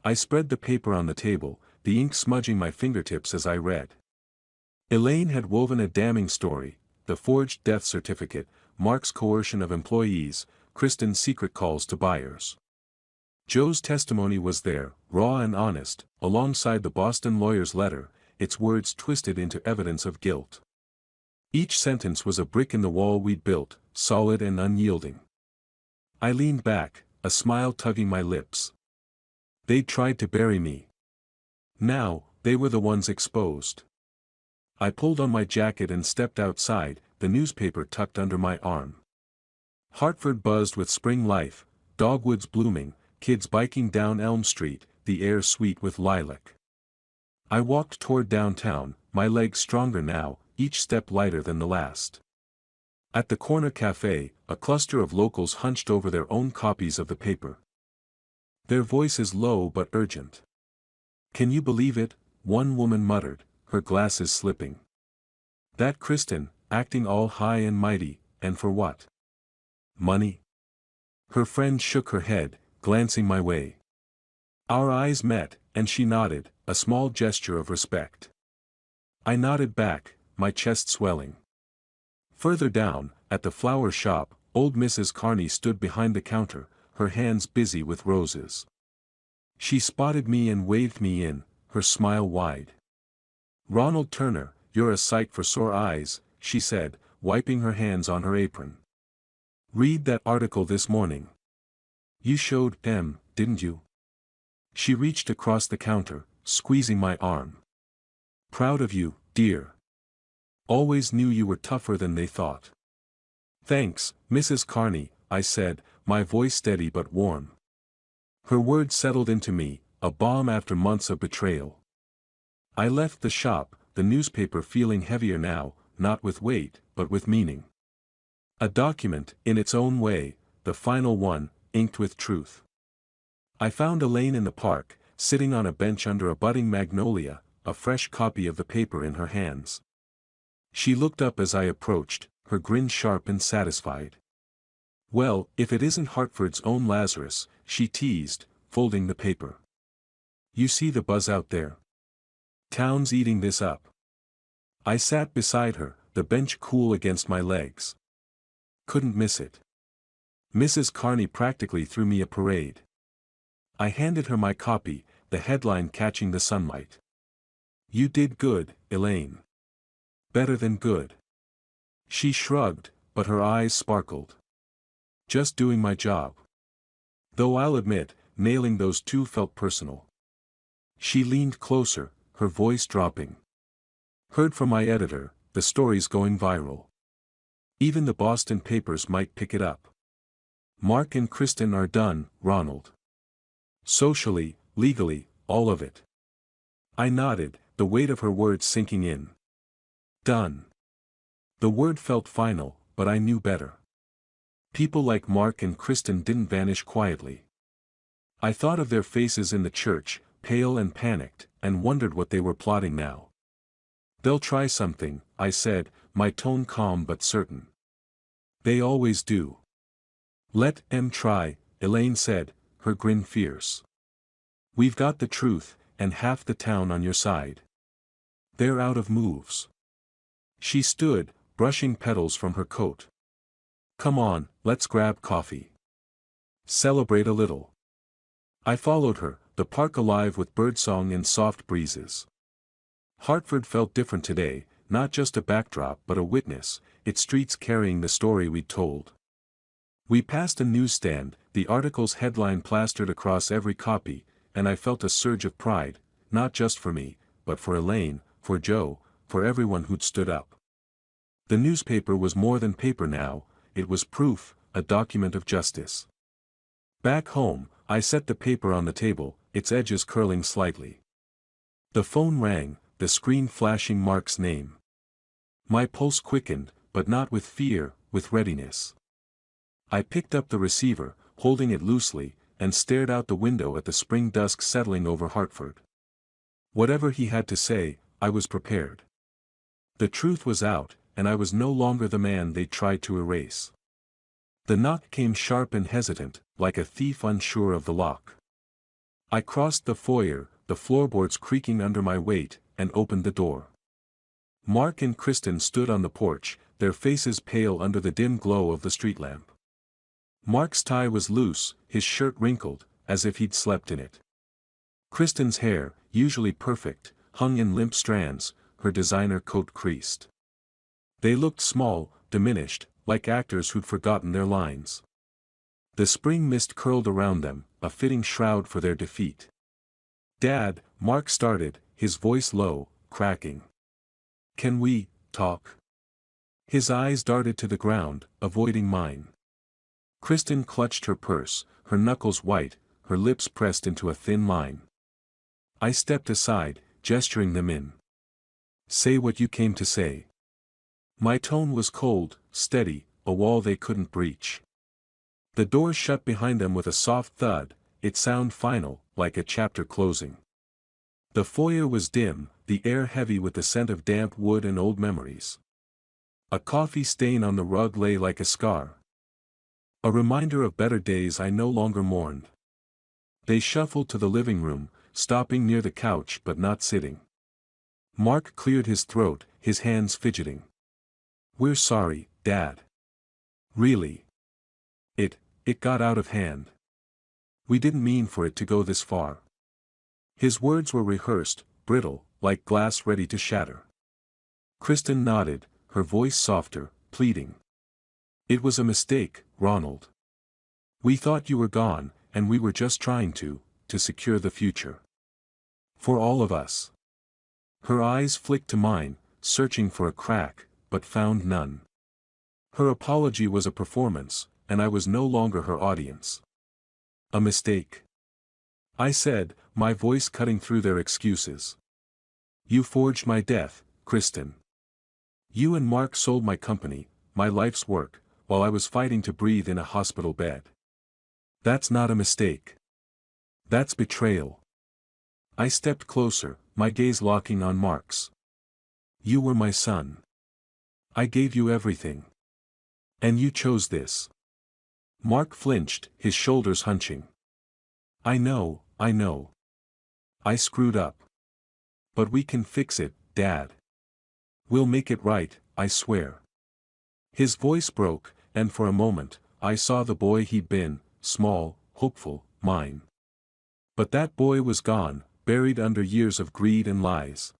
I spread the paper on the table, the ink smudging my fingertips as I read. Elaine had woven a damning story, the forged death certificate, Mark's coercion of employees, Kristen's secret calls to buyers. Joe's testimony was there, raw and honest, alongside the Boston lawyer's letter, its words twisted into evidence of guilt. Each sentence was a brick in the wall we'd built, solid and unyielding. I leaned back, a smile tugging my lips. They'd tried to bury me. Now, they were the ones exposed. I pulled on my jacket and stepped outside, the newspaper tucked under my arm. Hartford buzzed with spring life, dogwoods blooming, kids biking down Elm Street, the air sweet with lilac. I walked toward downtown, my legs stronger now, each step lighter than the last. At the corner cafe, a cluster of locals hunched over their own copies of the paper. Their voices low but urgent. "Can you believe it?" one woman muttered, her glasses slipping. "That Kristen, acting all high and mighty, and for what? Money?" Her friend shook her head, glancing my way. Our eyes met, and she nodded, a small gesture of respect. I nodded back, my chest swelling. Further down, at the flower shop, old Mrs. Carney stood behind the counter, her hands busy with roses. She spotted me and waved me in, her smile wide. "Ronald Turner, you're a sight for sore eyes," she said, wiping her hands on her apron. "Read that article this morning. You showed M, didn't you?" She reached across the counter, squeezing my arm. "Proud of you, dear. Always knew you were tougher than they thought." "Thanks, Mrs. Carney," I said, my voice steady but warm. Her words settled into me, a balm after months of betrayal. I left the shop, the newspaper feeling heavier now, not with weight, but with meaning. A document, in its own way, the final one, inked with truth. I found Elaine in the park, sitting on a bench under a budding magnolia, a fresh copy of the paper in her hands. She looked up as I approached, her grin sharp and satisfied. "Well, if it isn't Hartford's own Lazarus," she teased, folding the paper. "You see the buzz out there? Town's eating this up." I sat beside her, the bench cool against my legs. Couldn't miss it. Mrs. Carney practically threw me a parade. I handed her my copy, the headline catching the sunlight. "You did good, Elaine. Better than good." She shrugged, but her eyes sparkled. "Just doing my job. Though I'll admit, nailing those two felt personal." She leaned closer, her voice dropping. "Heard from my editor, the story's going viral. Even the Boston papers might pick it up. Mark and Kristen are done, Ronald. Socially, legally, all of it." I nodded, the weight of her words sinking in. Done. The word felt final, but I knew better. People like Mark and Kristen didn't vanish quietly. I thought of their faces in the church, pale and panicked, and wondered what they were plotting now. "They'll try something," I said, my tone calm but certain. "They always do." "Let them try," Elaine said, her grin fierce. "We've got the truth, and half the town on your side." They're out of moves. She stood, brushing petals from her coat. Come on, let's grab coffee. Celebrate a little. I followed her, the park alive with birdsong and soft breezes. Hartford felt different today, not just a backdrop but a witness, its streets carrying the story we'd told. We passed a newsstand, the article's headline plastered across every copy, and I felt a surge of pride, not just for me, but for Elaine, for Joe, for everyone who'd stood up. The newspaper was more than paper now, it was proof, a document of justice. Back home, I set the paper on the table, its edges curling slightly. The phone rang, the screen flashing Mark's name. My pulse quickened, but not with fear, with readiness. I picked up the receiver, holding it loosely, and stared out the window at the spring dusk settling over Hartford. Whatever he had to say, I was prepared. The truth was out, and I was no longer the man they tried to erase. The knock came sharp and hesitant, like a thief unsure of the lock. I crossed the foyer, the floorboards creaking under my weight, and opened the door. Mark and Kristen stood on the porch, their faces pale under the dim glow of the street lamp. Mark's tie was loose, his shirt wrinkled, as if he'd slept in it. Kristen's hair, usually perfect, hung in limp strands, her designer coat creased. They looked small, diminished, like actors who'd forgotten their lines. The spring mist curled around them, a fitting shroud for their defeat. "Dad," Mark started, his voice low, cracking. "Can we talk?" His eyes darted to the ground, avoiding mine. Kristen clutched her purse, her knuckles white, her lips pressed into a thin line. I stepped aside, gesturing them in. "Say what you came to say." My tone was cold, steady, a wall they couldn't breach. The door shut behind them with a soft thud, its sound final, like a chapter closing. The foyer was dim, the air heavy with the scent of damp wood and old memories. A coffee stain on the rug lay like a scar. A reminder of better days I no longer mourned. They shuffled to the living room, stopping near the couch but not sitting. Mark cleared his throat, his hands fidgeting. "We're sorry, Dad. Really. It got out of hand. We didn't mean for it to go this far." His words were rehearsed, brittle, like glass ready to shatter. Kristen nodded, her voice softer, pleading. "It was a mistake, Ronald. We thought you were gone, and we were just trying to secure the future. For all of us." Her eyes flicked to mine, searching for a crack, but found none. Her apology was a performance, and I was no longer her audience. "A mistake," I said, my voice cutting through their excuses. "You forged my death, Kristen. You and Mark sold my company, my life's work, while I was fighting to breathe in a hospital bed. That's not a mistake. That's betrayal." I stepped closer, my gaze locking on Mark's. "You were my son. I gave you everything. And you chose this." Mark flinched, his shoulders hunching. I know. I screwed up. But we can fix it, Dad. We'll make it right, I swear." His voice broke, and for a moment, I saw the boy he'd been, small, hopeful, mine. But that boy was gone, buried under years of greed and lies.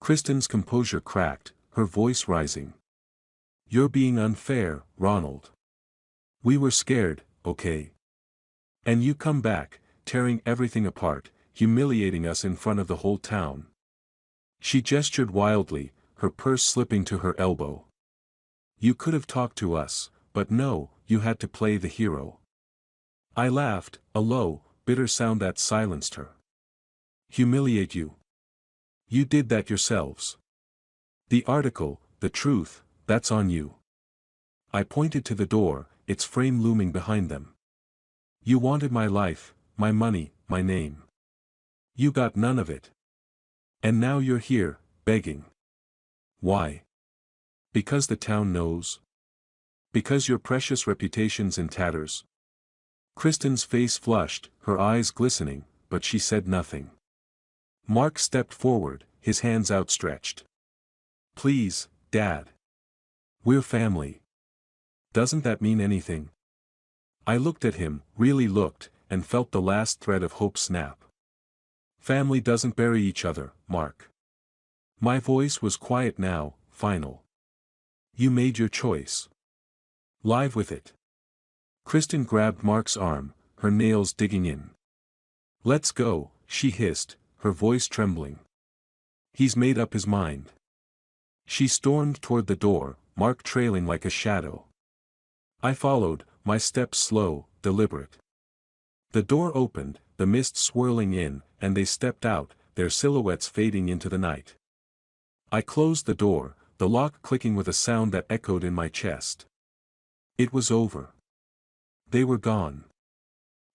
Kristen's composure cracked, her voice rising. "You're being unfair, Ronald. We were scared, okay? And you come back, tearing everything apart, humiliating us in front of the whole town." She gestured wildly, her purse slipping to her elbow. "You could have talked to us, but no, you had to play the hero." I laughed, a low, bitter sound that silenced her. "Humiliate you? You did that yourselves. The article, the truth, that's on you." I pointed to the door, its frame looming behind them. "You wanted my life, my money, my name. You got none of it. And now you're here, begging. Why? Because the town knows? Because your precious reputation's in tatters?" Kristen's face flushed, her eyes glistening, but she said nothing. Mark stepped forward, his hands outstretched. Please, Dad. We're family. Doesn't that mean anything? I looked at him, really looked, and felt the last thread of hope snap. Family doesn't bury each other, Mark. My voice was quiet now, final. You made your choice. Live with it. Kristen grabbed Mark's arm, her nails digging in. Let's go, she hissed, her voice trembling. He's made up his mind. She stormed toward the door, Mark trailing like a shadow. I followed, my steps slow, deliberate. The door opened, the mist swirling in, and they stepped out, their silhouettes fading into the night. I closed the door, the lock clicking with a sound that echoed in my chest. It was over. They were gone.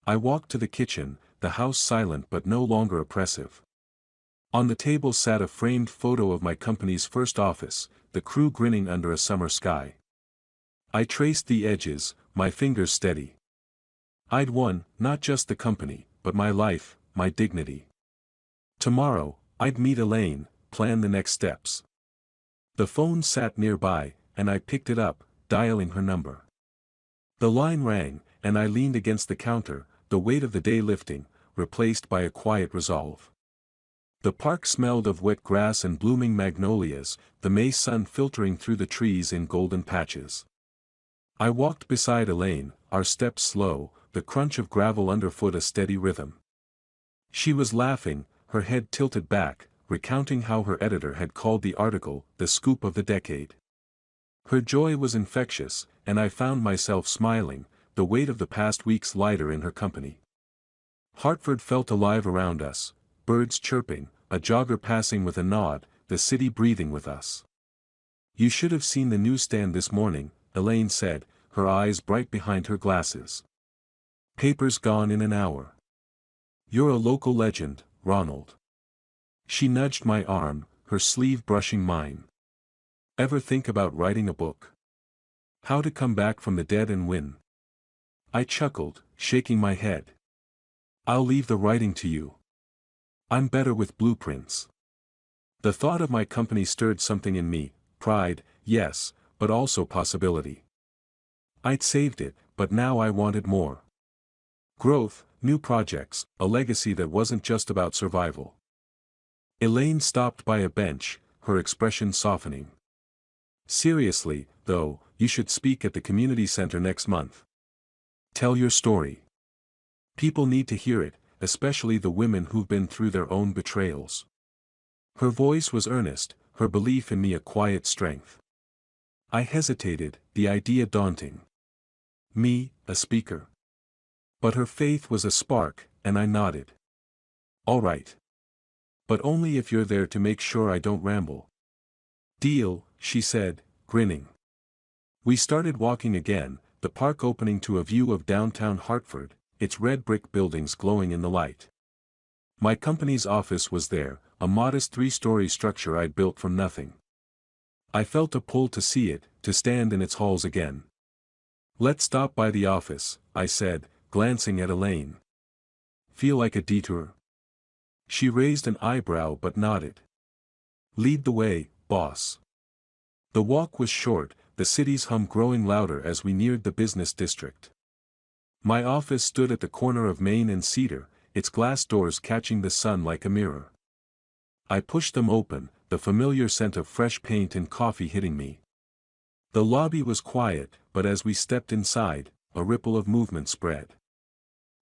I walked to the kitchen, the house silent but no longer oppressive. On the table sat a framed photo of my company's first office, the crew grinning under a summer sky. I traced the edges, my fingers steady. I'd won, not just the company, but my life, my dignity. Tomorrow, I'd meet Elaine, plan the next steps. The phone sat nearby, and I picked it up, dialing her number. The line rang, and I leaned against the counter, the weight of the day lifting, replaced by a quiet resolve. The park smelled of wet grass and blooming magnolias, the May sun filtering through the trees in golden patches. I walked beside Elaine, our steps slow, the crunch of gravel underfoot a steady rhythm. She was laughing, her head tilted back, recounting how her editor had called the article the scoop of the decade. Her joy was infectious, and I found myself smiling, the weight of the past weeks lighter in her company. Hartford felt alive around us, birds chirping, a jogger passing with a nod, the city breathing with us. You should have seen the newsstand this morning, Elaine said, her eyes bright behind her glasses. Papers gone in an hour. You're a local legend, Ronald. She nudged my arm, her sleeve brushing mine. Ever think about writing a book? How to come back from the dead and win? I chuckled, shaking my head. I'll leave the writing to you. I'm better with blueprints. The thought of my company stirred something in me, pride, yes, but also possibility. I'd saved it, but now I wanted more. Growth, new projects, a legacy that wasn't just about survival. Elaine stopped by a bench, her expression softening. Seriously, though, you should speak at the community center next month. Tell your story. People need to hear it, especially the women who've been through their own betrayals. Her voice was earnest, her belief in me a quiet strength. I hesitated, the idea daunting. Me, a speaker. But her faith was a spark, and I nodded. All right. But only if you're there to make sure I don't ramble. Deal, she said, grinning. We started walking again, the park opening to a view of downtown Hartford, its red brick buildings glowing in the light. My company's office was there, a modest 3-story structure I'd built from nothing. I felt a pull to see it, to stand in its halls again. Let's stop by the office, I said, glancing at Elaine. Feel like a detour? She raised an eyebrow but nodded. Lead the way, boss. The walk was short, the city's hum growing louder as we neared the business district. My office stood at the corner of Main and Cedar, its glass doors catching the sun like a mirror. I pushed them open, the familiar scent of fresh paint and coffee hitting me. The lobby was quiet, but as we stepped inside, a ripple of movement spread.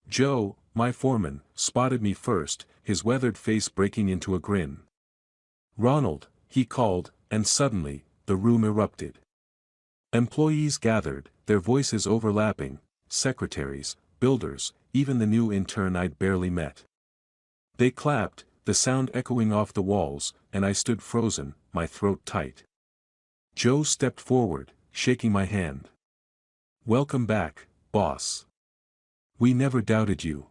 Joe, my foreman, spotted me first, his weathered face breaking into a grin. Ronald, he called, and suddenly, the room erupted. Employees gathered, their voices overlapping, secretaries, builders, even the new intern I'd barely met. They clapped, the sound echoing off the walls, and I stood frozen, my throat tight. Joe stepped forward, shaking my hand. Welcome back, boss. We never doubted you.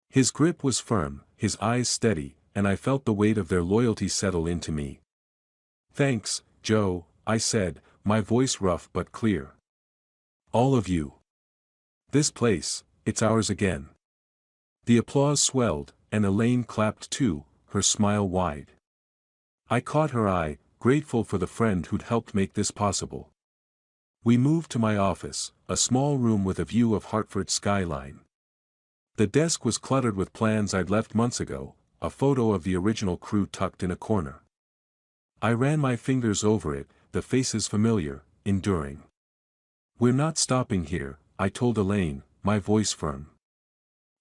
His grip was firm, his eyes steady, and I felt the weight of their loyalty settle into me. Thanks, Joe, I said, my voice rough but clear. All of you. This place, it's ours again. The applause swelled, and Elaine clapped too, her smile wide. I caught her eye, grateful for the friend who'd helped make this possible. We moved to my office, a small room with a view of Hartford's skyline. The desk was cluttered with plans I'd left months ago, a photo of the original crew tucked in a corner. I ran my fingers over it, the faces familiar, enduring. "We're not stopping here," I told Elaine, my voice firm.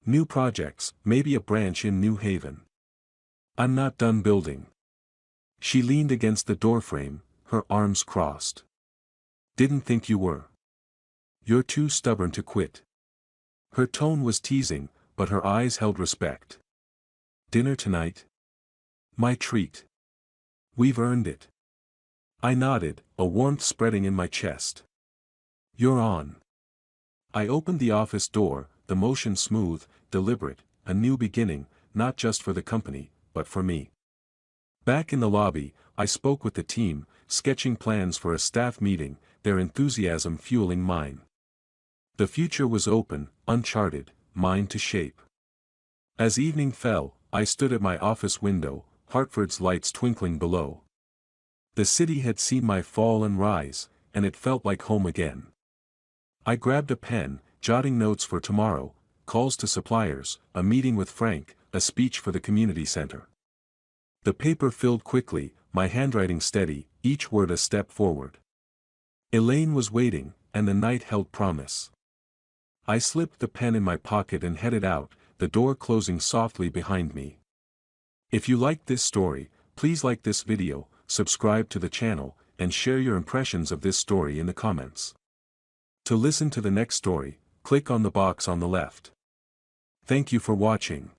"New projects, maybe a branch in New Haven. I'm not done building." She leaned against the doorframe, her arms crossed. "Didn't think you were. You're too stubborn to quit." Her tone was teasing, but her eyes held respect. "Dinner tonight?" "My treat. We've earned it." I nodded, a warmth spreading in my chest. "You're on." I opened the office door, the motion smooth, deliberate, a new beginning, not just for the company, but for me. Back in the lobby, I spoke with the team, sketching plans for a staff meeting, their enthusiasm fueling mine. The future was open, uncharted, mine to shape. As evening fell, I stood at my office window, Hartford's lights twinkling below. The city had seen my fall and rise, and it felt like home again. I grabbed a pen, jotting notes for tomorrow, calls to suppliers, a meeting with Frank, a speech for the community center. The paper filled quickly, my handwriting steady, each word a step forward. Elaine was waiting, and the night held promise. I slipped the pen in my pocket and headed out, the door closing softly behind me. If you liked this story, please like this video, subscribe to the channel, and share your impressions of this story in the comments. To listen to the next story, click on the box on the left. Thank you for watching.